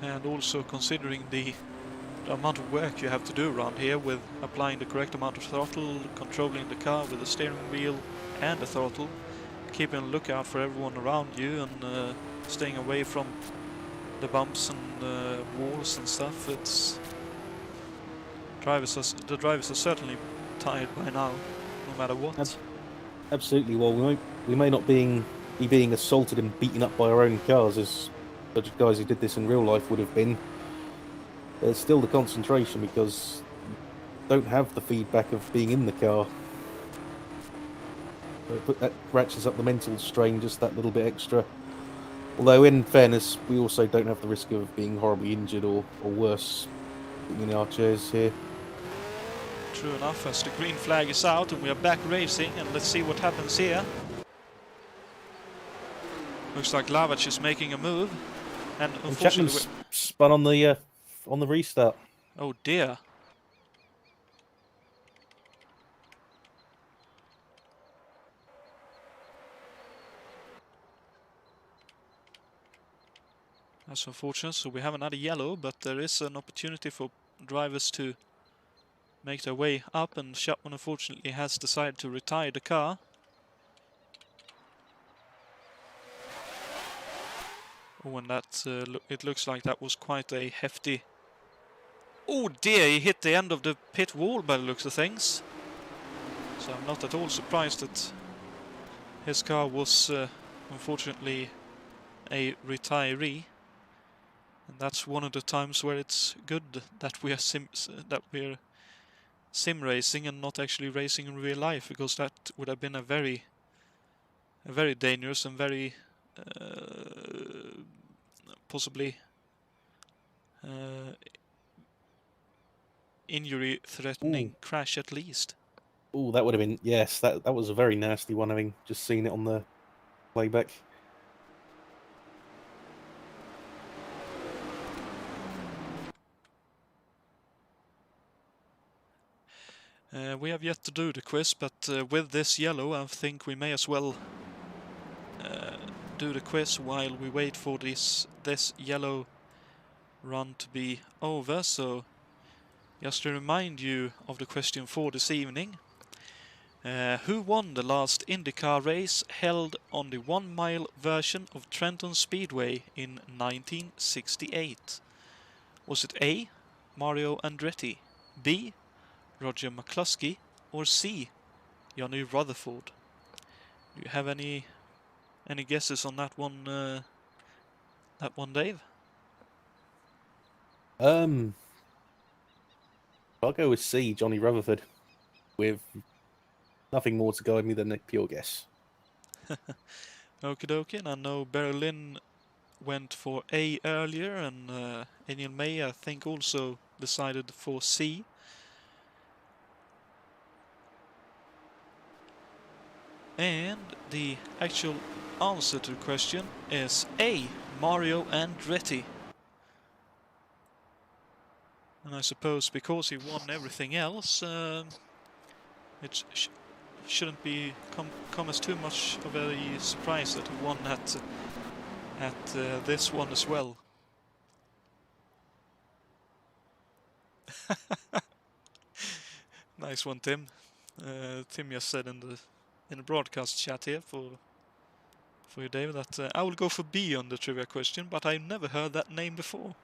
And also considering the amount of work you have to do around here with applying the correct amount of throttle, controlling the car with the steering wheel and the throttle, keeping a lookout for everyone around you, and staying away from the bumps and walls and stuff. It's the drivers are certainly tired by now, no matter what. Absolutely. Well, we may not be being assaulted and beaten up by our own cars as such guys who did this in real life would have been. There's still the concentration because you don't have the feedback of being in the car. That ratchets up the mental strain just that little bit extra. Although, in fairness, we also don't have the risk of being horribly injured or worse in our chairs here. True enough, as the green flag is out and we are back racing, and let's see what happens here. Looks like Lavac is making a move, and unfortunately Chapman's spun on the restart. Oh dear. That's unfortunate, so we haven't had a yellow, but there is an opportunity for drivers to make their way up, and Chapman unfortunately has decided to retire the car. Oh, and that it looks like that was quite a hefty... Oh dear, he hit the end of the pit wall by the looks of things. So I'm not at all surprised that his car was unfortunately a retiree. And that's one of the times where it's good that we are sim racing and not actually racing in real life, because that would have been a very dangerous and very possibly injury-threatening crash at least. Oh, that would have been, yes, that was a very nasty one, having just seen it on the playback. We have yet to do the quiz, but with this yellow I think we may as well do the quiz while we wait for this yellow run to be over. So just to remind you of the question for this evening, who won the last IndyCar race held on the 1 mile version of Trenton Speedway in 1968? Was it A. Mario Andretti, B. Roger McCluskey, or C. Johnny Rutherford? Do you have any guesses on that one, Dave? I'll go with C, Johnny Rutherford, with nothing more to guide me than a pure guess. Okie dokie, and I know Berlin went for A earlier, and Daniel May I think also decided for C. And the actual answer to the question is A, Mario Andretti. And I suppose because he won everything else, it shouldn't be come as too much of a surprise that he won at this one as well. Nice one, Tim. Tim just said in the broadcast chat here for you, David, that I will go for B on the trivia question, but I've never heard that name before.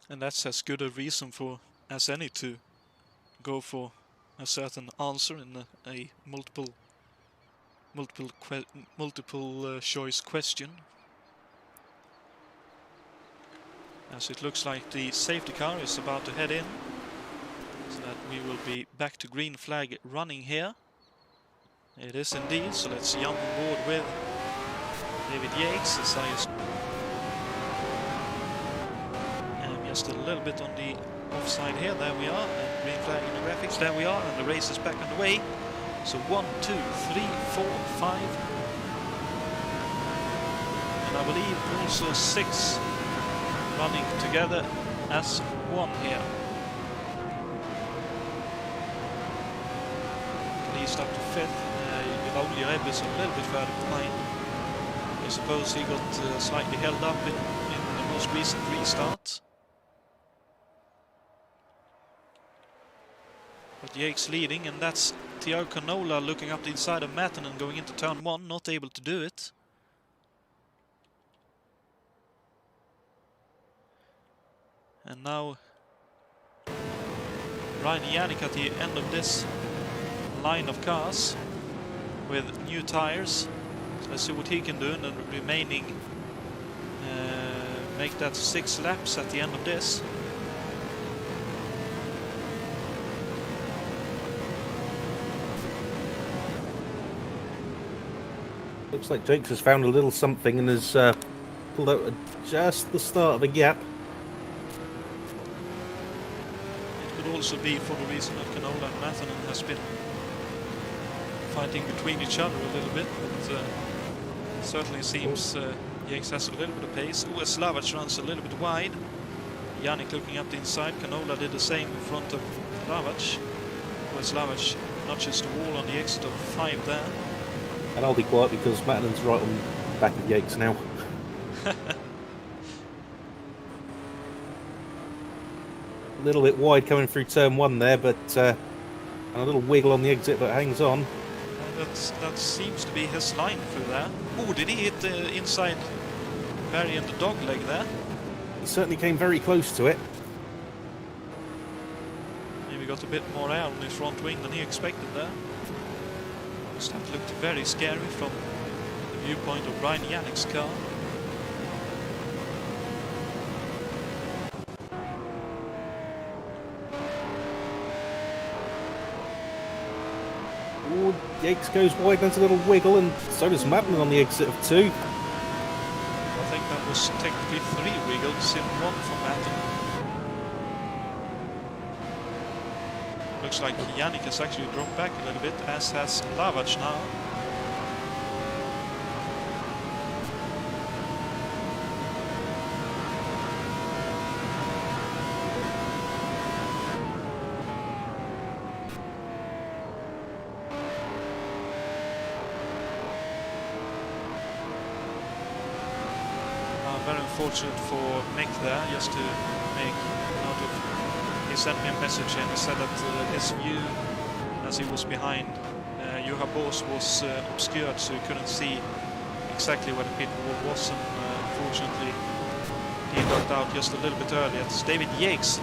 And that's as good a reason as any to go for a certain answer in a multiple choice question. As it looks like the safety car is about to head in, so that we will be back to green flag running here. It is indeed, so let's jump on board with David Yates as I'm just a little bit on the offside here. There we are, and green flag in the graphics. There we are, and the race is back underway. So 1, 2, 3, 4, 5, and I believe also 6 running together as one here. At least up to 5th. Only Reb is a little bit further behind. I suppose he got slightly held up in the most recent restart. But Yates leading, and that's Thiago Canola looking up the inside of Matten and going into turn 1, not able to do it. And now Ryan Yannick at the end of this line of cars with new tires. So let's see what he can do in the remaining, make that 6 laps at the end of this. Looks like Jakes has found a little something and has pulled out at just the start of a gap. It could also be for the reason that Canola and Matten has been fighting between each other a little bit, but it certainly seems Jakes has a little bit of pace. Slavac runs a little bit wide. Yannick looking up the inside. Canola did the same in front of Slavac. Slavac notches the wall on the exit of 5 there. And I'll be quiet because Matten's right on the back of Yates now. A little bit wide coming through turn 1 there, but and a little wiggle on the exit, but hangs on. That seems to be his line through there. Oh, did he hit the inside variant dog leg there? He certainly came very close to it. Maybe got a bit more air on his front wing than he expected there. That looked very scary from the viewpoint of Brian Yannick's car. Ooh, Yates goes wide, there's a little wiggle, and so does Matten on the exit of 2. I think that was technically 3 wiggles in 1 for Matten. Looks like Yannick has actually dropped back a little bit, as has Lavac now. Very unfortunate for Mick there, just to make out of. He sent me a message and he said that his view as he was behind Juha Boss was obscured, so he couldn't see exactly where the pit wall was, and unfortunately he got out just a little bit earlier. It's David Yates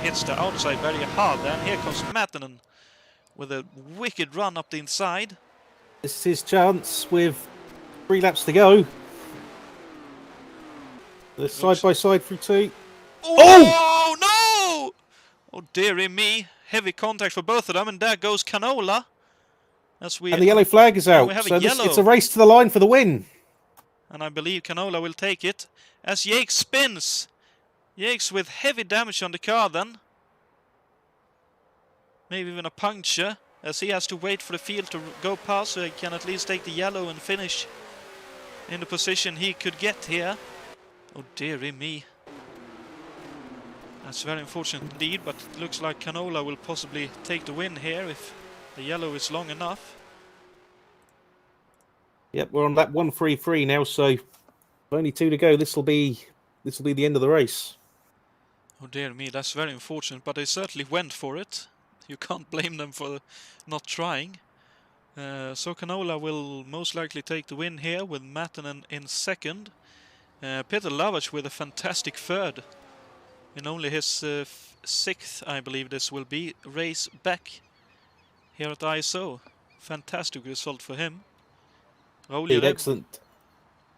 hits the outside very hard there, and here comes Matten with a wicked run up the inside. This is his chance with 3 laps to go. The side by side through 2. Oh no! Oh dearie me, heavy contact for both of them, and there goes Canola. As we And the yellow flag is we out. have a So it's a yellow. race to the line for the win. And I believe Canola will take it as Jake spins. And I believe Canola will take it as Jake spins. Jake's with heavy damage on the car then. Maybe even a puncture, as he has to wait for the field to go past so he can at least take the yellow and finish in the position he could get here. Oh dearie me. That's very unfortunate indeed, but it looks like Canola will possibly take the win here if the yellow is long enough. Yep, we're on lap 133 now, so only 2 to go. This will be the end of the race. Oh dear me, that's very unfortunate, but they certainly went for it. You can't blame them for not trying. So Canola will most likely take the win here with Matanen in second. Peter Lavach with a fantastic third. In only his 6th, I believe this will be, race back here at ISO. Fantastic result for him. Excellent.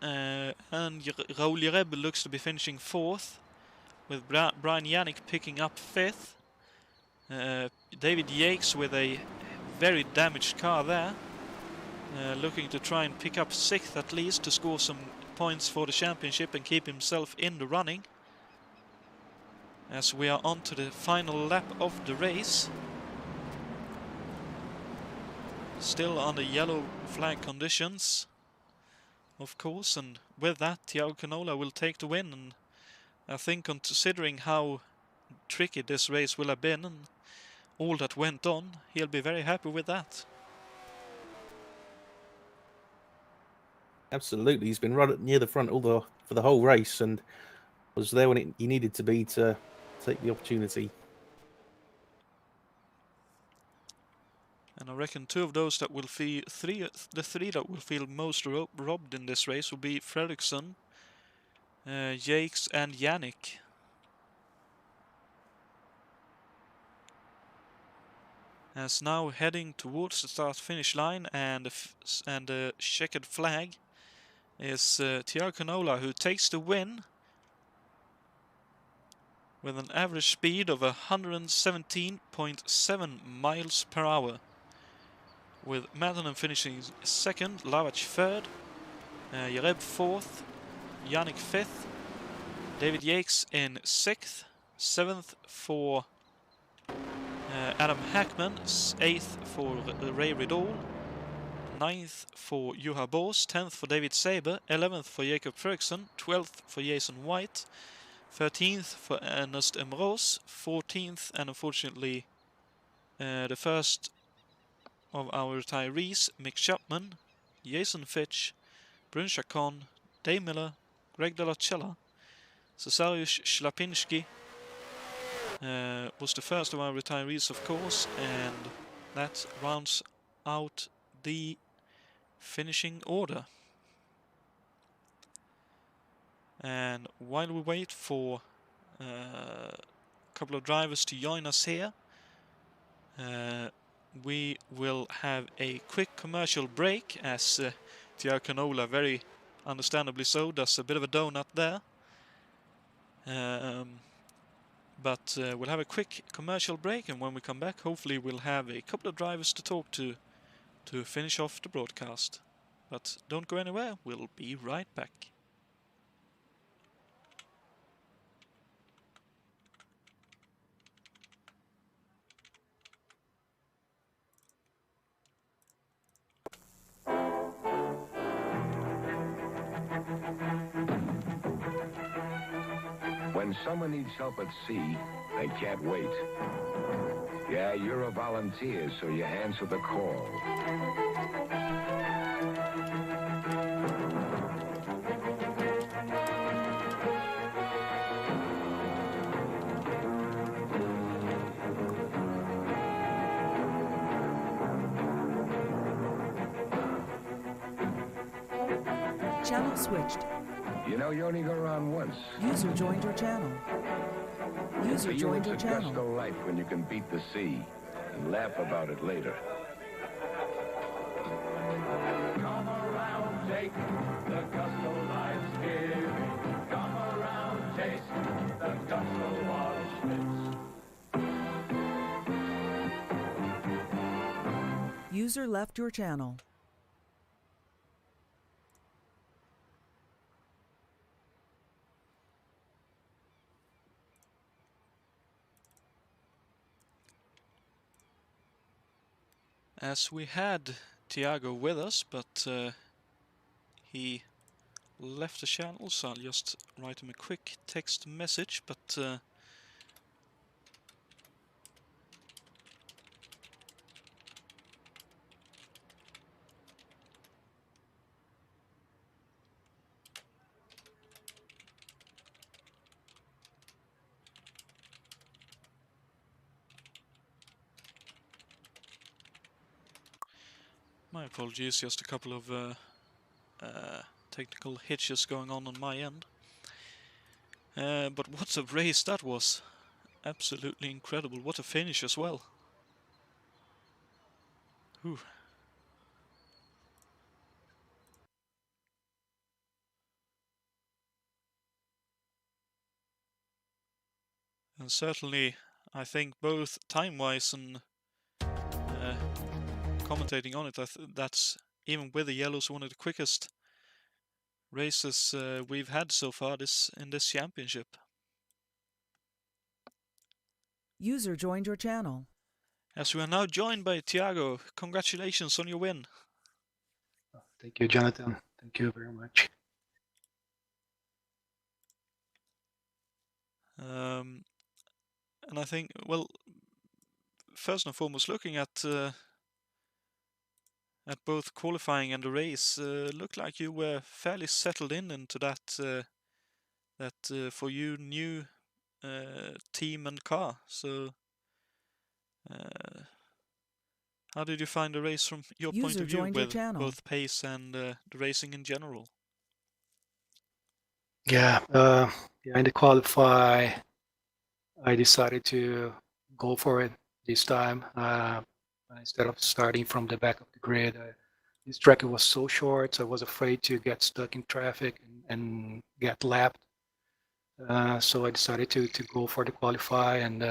And Raoul Jereb looks to be finishing 4th, with Brian Yannick picking up 5th. David Yates with a very damaged car there, looking to try and pick up 6th at least to score some points for the championship and keep himself in the running. As we are on to the final lap of the race. Still under yellow flag conditions, of course, and with that Thiago Canola will take the win. And I think, considering how tricky this race will have been and all that went on, he'll be very happy with that. Absolutely, he's been right near the front for the whole race and was there when he needed to be to take the opportunity. And I reckon two of those that will feel the three that will feel most robbed in this race will be Fredriksson, Jakes and Yannick. As now heading towards the start-finish line, and the checkered flag is Thiago Canola, who takes the win with an average speed of 117.7 miles per hour. With Matanen finishing second, Lavach third, Jereb fourth, Yannick fifth, David Yates in sixth, seventh for Adam Hackman, 8th for Ray Riddall, 9th for Juha Bos, 10th for David Saber, 11th for Jacob Fredriksson, 12th for Jason White, 13th for Ernest Emrose, 14th, and unfortunately the first of our retirees, Mick Chapman, Jason Fitch, Brun Chacon, Dave Miller, Greg De La Cella, Cesariusz Szlapinski, was the first of our retirees, of course, and that rounds out the finishing order. And while we wait for a couple of drivers to join us here, we will have a quick commercial break, as Thiago Canola, very understandably so, does a bit of a donut there. But we'll have a quick commercial break, and when we come back, hopefully we'll have a couple of drivers to talk to finish off the broadcast. But don't go anywhere, we'll be right back. When someone needs help at sea, they can't wait. Yeah, you're a volunteer, so you answer the call. Channel switched. You know, you only go around once. User joined your channel. User For you, joined it's your a gusto channel. life when you can beat the sea and laugh about it later. Come around, take the gusto life's giving. Come around, taste the gusto of Schmitz. User left your channel. As we had Tiago with us, but he left the channel, so I'll just write him a quick text message, but my apologies, just a couple of technical hitches going on my end. But what a race that was! Absolutely incredible. What a finish as well. Whew. And certainly, I think both time-wise and commentating on it, that's, even with the yellows, one of the quickest races we've had so far in this championship. User joined your channel. As we are now joined by Tiago, congratulations on your win. Thank you, Jonathan. Thank you very much. And I think, well, first and foremost, looking at both qualifying and the race, looked like you were fairly settled into that for you new team and car. So, how did you find the race from your point User of view, joined your with channel. both pace and the racing in general? Yeah, in the qualify, I decided to go for it this time. Instead of starting from the back of the grid, this track was so short, so I was afraid to get stuck in traffic and get lapped. So I decided to go for the qualify, and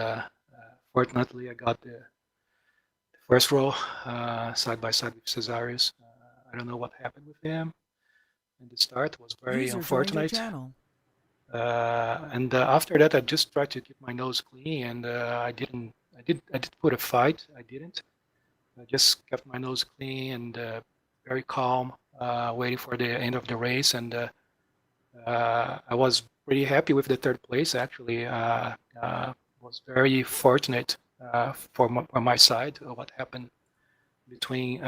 fortunately I got the first row side by side with Cesarius. I don't know what happened with him. And the start was very User unfortunate. joined your channel. And after that, I just tried to keep my nose clean, and I did put a fight. I didn't. I just kept my nose clean and very calm, waiting for the end of the race. And I was pretty happy with the third place. Actually, was very fortunate for my side of what happened between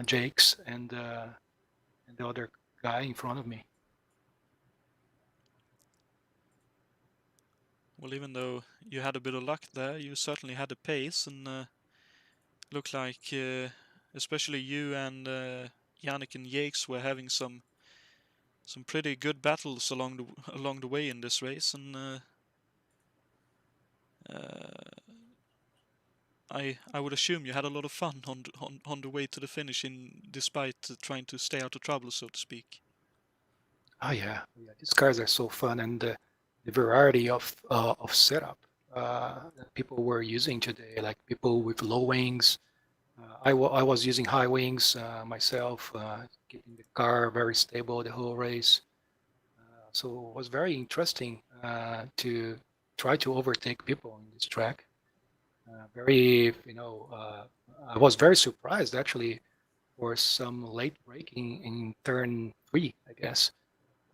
Jake's and the other guy in front of me. Well, even though you had a bit of luck there, you certainly had a pace, and looked like especially you and Yannick and Jakes were having some pretty good battles along the way in this race, and I would assume you had a lot of fun on the way to the finish, despite trying to stay out of trouble, so to speak. Oh yeah, these cars are so fun, and the variety of setup that people were using today, like people with low wings. I was using high wings myself, keeping the car very stable the whole race. So it was very interesting to try to overtake people in this track. I was very surprised actually for some late braking in turn 3, I guess.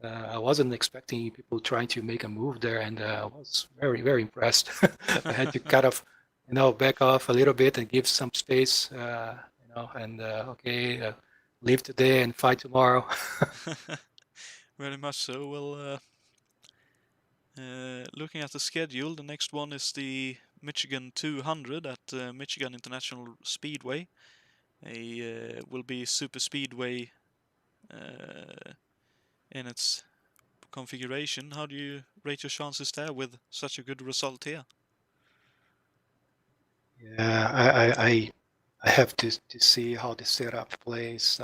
I wasn't expecting people trying to make a move there, and I was very, very impressed. I had to kind of, back off a little bit and give some space, and live today and fight tomorrow. Very much so. Well, looking at the schedule, the next one is the Michigan 200 at Michigan International Speedway. Will be super speedway in its configuration. How do you rate your chances there with such a good result here? Yeah, I have to see how the setup plays.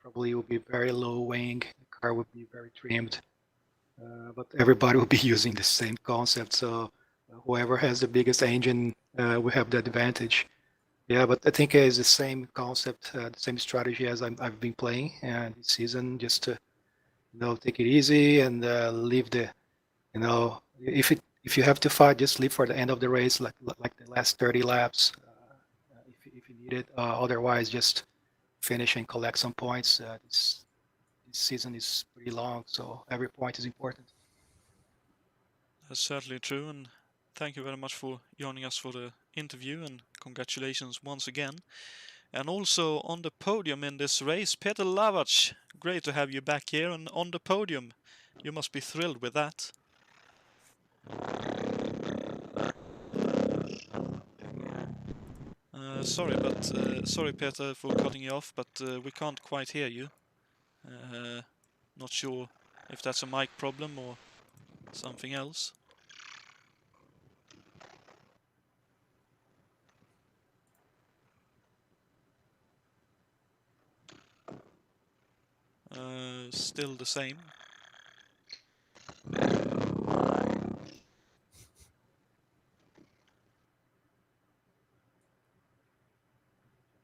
Probably will be very low wing. The car will be very trimmed, but everybody will be using the same concept. So whoever has the biggest engine will have the advantage. Yeah, but I think it's the same concept, the same strategy as I've been playing this season, just to take it easy and leave the if you have to fight, just leave for the end of the race, like the last 30 laps, if you need it. Otherwise, just finish and collect some points. This season is pretty long, so every point is important. That's certainly true, and thank you very much for joining us for the interview, and congratulations once again. And also on the podium in this race, Peter Lavac. Great to have you back here and on the podium. You must be thrilled with that. Sorry, Peter, for cutting you off, but we can't quite hear you. Not sure if that's a mic problem or something else. Still the same.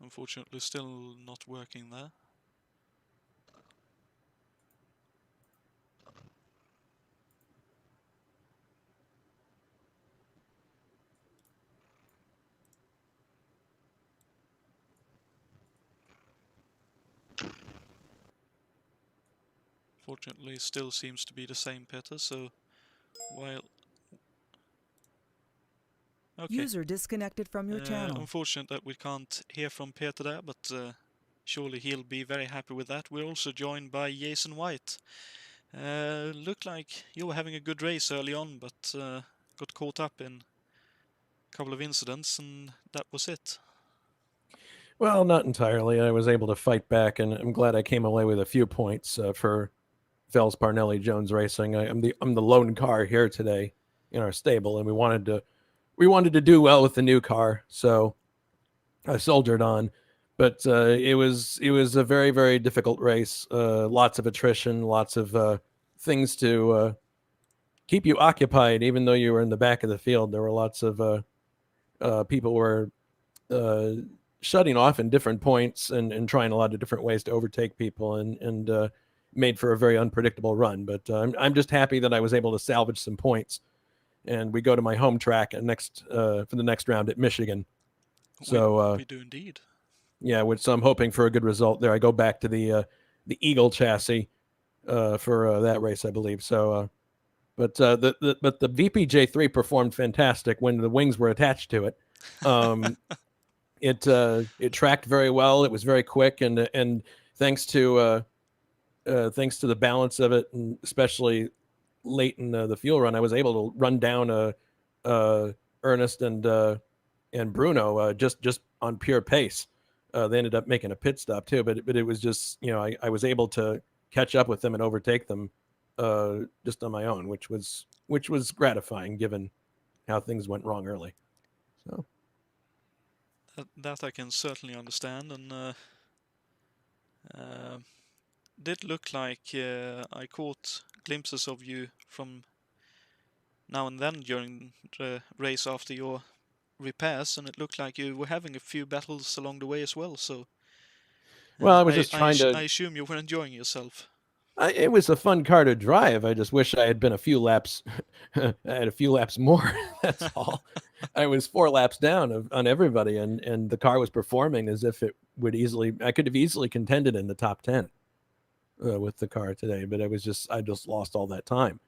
Unfortunately, still not working there. Fortunately, still seems to be the same, Peter, so while... Okay. User disconnected from your channel. Unfortunate that we can't hear from Peter there, but surely he'll be very happy with that. We're also joined by Jason White. Looked like you were having a good race early on, but got caught up in a couple of incidents, and that was it. Well, not entirely. I was able to fight back, and I'm glad I came away with a few points for Vels Parnelli Jones Racing. I'm the lone car here today in our stable, and we wanted to do well with the new car, so I soldiered on. But it was a very, very difficult race. Lots of attrition, lots of things to keep you occupied, even though you were in the back of the field. There were lots of people were shutting off in different points and trying a lot of different ways to overtake people, and made for a very unpredictable run. But I'm just happy that I was able to salvage some points. And we go to my home track for the next round at Michigan. So we do indeed. Yeah, so I'm hoping for a good result there. I go back to the Eagle chassis for that race, I believe. So, but the VPJ3 performed fantastic when the wings were attached to it. It tracked very well. It was very quick, and thanks to the balance of it, and especially late in the fuel run, I was able to run down Ernest and Bruno just on pure pace. They ended up making a pit stop too, but it was just, I was able to catch up with them and overtake them just on my own, which was gratifying given how things went wrong early. So that I can certainly understand, and did look like I caught glimpses of you from now and then during the race after your repairs, and it looked like you were having a few battles along the way as well. So, well, I was just trying to. I assume you were enjoying yourself. It was a fun car to drive. I just wish I had been a few laps. I had a few laps more. That's all. I was 4 laps down on everybody, and the car was performing as if it would easily. I could have easily contended in the top 10 with the car today, but I just lost all that time.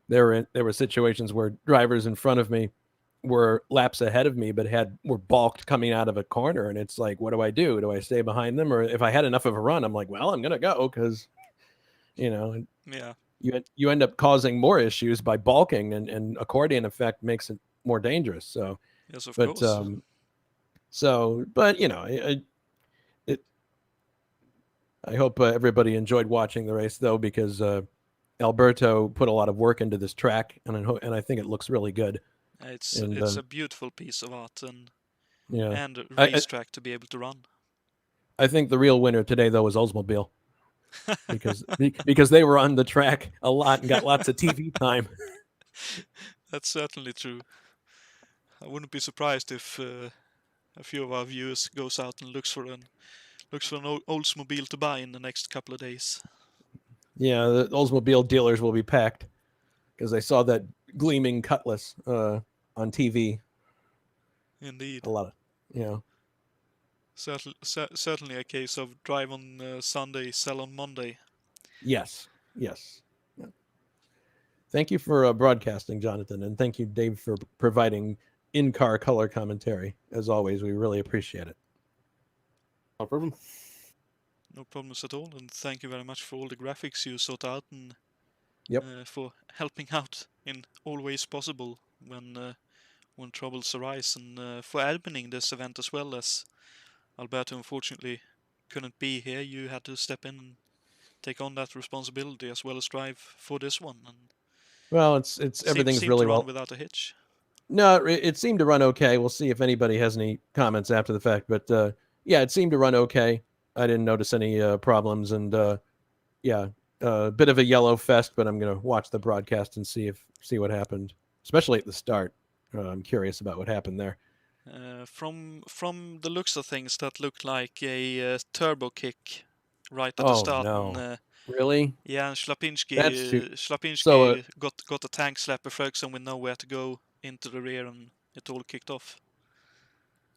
There were situations where drivers in front of me were laps ahead of me, but were balked coming out of a corner, and it's like, what do I do? Do I stay behind them, or if I had enough of a run, I'm like, well, I'm gonna go because. Yeah. You end up causing more issues by balking, and accordion effect makes it more dangerous. So yes, of course. But I hope everybody enjoyed watching the race though, because Alberto put a lot of work into this track, and I think it looks really good. It's a beautiful piece of art and a racetrack to be able to run. I think the real winner today though was Oldsmobile. because they were on the track a lot and got lots of TV time. That's certainly true. I wouldn't be surprised if a few of our viewers goes out and looks for an Oldsmobile to buy in the next couple of days. Yeah, the Oldsmobile dealers will be packed because I saw that gleaming Cutlass on TV. Indeed. A lot of, you know. Certainly a case of drive on Sunday, sell on Monday. Yes. Yes. Yeah. Thank you for broadcasting, Jonathan, and thank you, Dave, for providing in-car color commentary. As always, we really appreciate it. No problem. No problems at all, and thank you very much for all the graphics you sort out and for helping out in all ways possible when troubles arise, and for adminning this event as well, as Alberto unfortunately couldn't be here. You had to step in and take on that responsibility as well as drive for this one. And well, it's everything's seemed really to run well without a hitch. No, it seemed to run okay. We'll see if anybody has any comments after the fact, but yeah, it seemed to run okay. I didn't notice any problems, and yeah, a bit of a yellow fest, but I'm gonna watch the broadcast and see what happened, especially at the start. I'm curious about what happened there. From the looks of things, that looked like a turbo kick right at the start. No. And, really? Yeah, and Slapinski So, got a tank slap of Fredriksson with nowhere to go into the rear, and it all kicked off.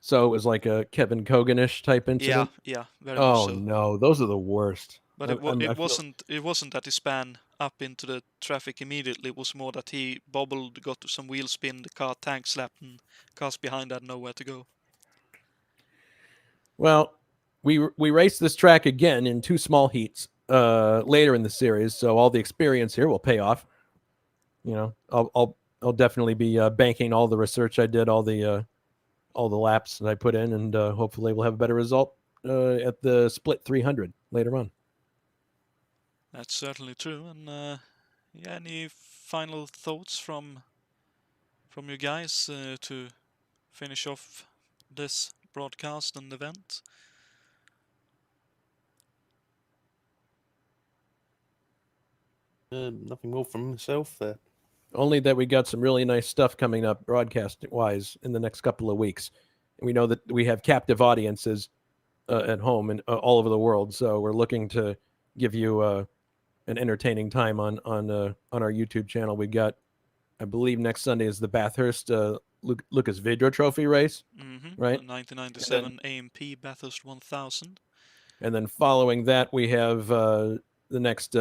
So it was like a Kevin Kogan-ish type incident? Yeah, very much so. Oh no, those are the worst. But it wasn't that he span up into the traffic immediately. It was more that he bobbled, got some wheel spin, the car tank slapped, and cars behind had nowhere to go. Well, we raced this track again in 2 small heats later in the series, so all the experience here will pay off. You know, I'll definitely be banking all the research I did, all the laps that I put in, and hopefully we'll have a better result at the split 300 later on. That's certainly true. And yeah, any final thoughts from you guys to finish off this broadcast and event? Nothing more from myself there. Only that we got some really nice stuff coming up broadcast-wise in the next couple of weeks. And we know that we have captive audiences at home and all over the world, so we're looking to give you an entertaining time on our YouTube channel. We got, I believe, next Sunday is the Bathurst Lucas Vidra Trophy race, right? The 1997 AMP Bathurst 1000. And then following that, we have the next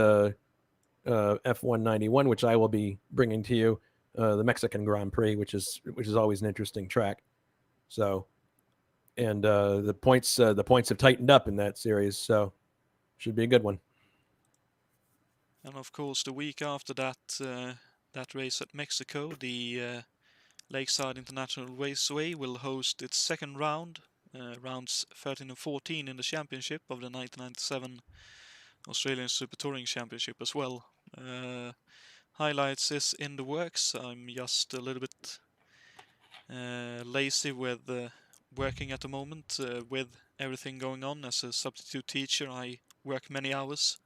F191, which I will be bringing to you, the Mexican Grand Prix, which is always an interesting track. So, and the points have tightened up in that series, so should be a good one. And of course, the week after that race at Mexico, the Lakeside International Raceway will host its second round, rounds 13 and 14 in the championship of the 1997 Australian Super Touring Championship as well. Highlights is in the works. I'm just a little bit lazy with working at the moment with everything going on. As a substitute teacher, I work many hours,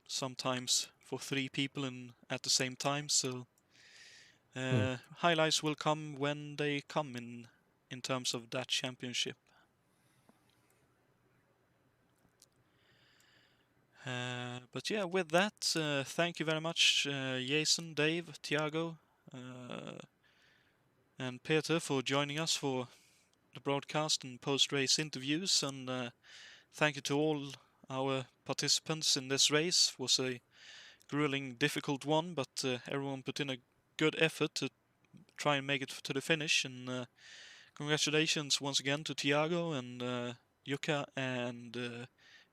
sometimes for 3 people and at the same time. So highlights will come when they come in terms of that championship. But yeah, with that, thank you very much, Jason, Dave, Tiago, and Peter for joining us for the broadcast and post-race interviews. And thank you to all our participants in this race. It was a grueling, difficult one, but everyone put in a good effort to try and make it to the finish. And congratulations once again to Tiago and Jukka and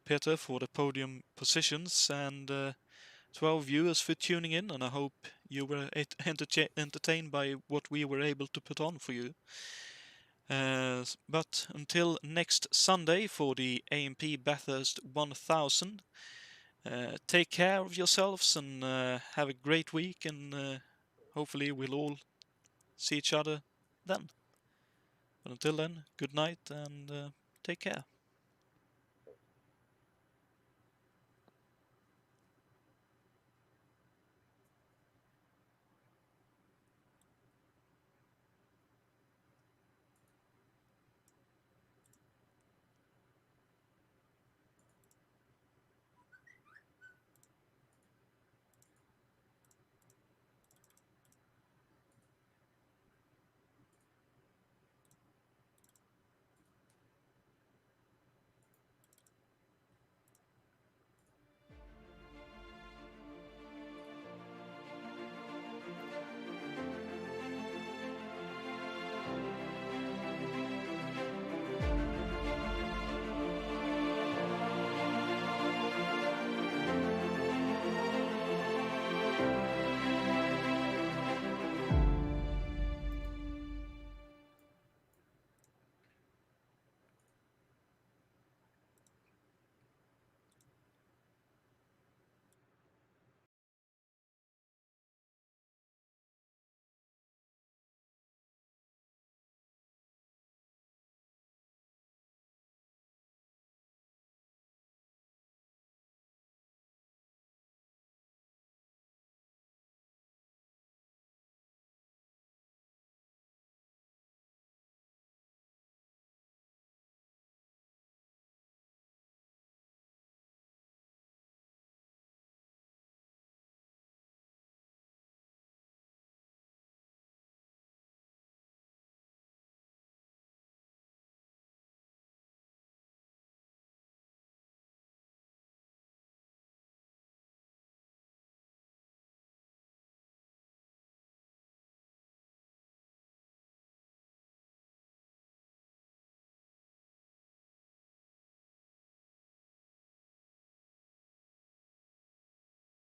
Peter for the podium positions, and to our viewers for tuning in, and I hope you were entertained by what we were able to put on for you. But until next Sunday for the AMP Bathurst 1000, take care of yourselves and have a great week, and hopefully we'll all see each other then. But until then, good night and take care.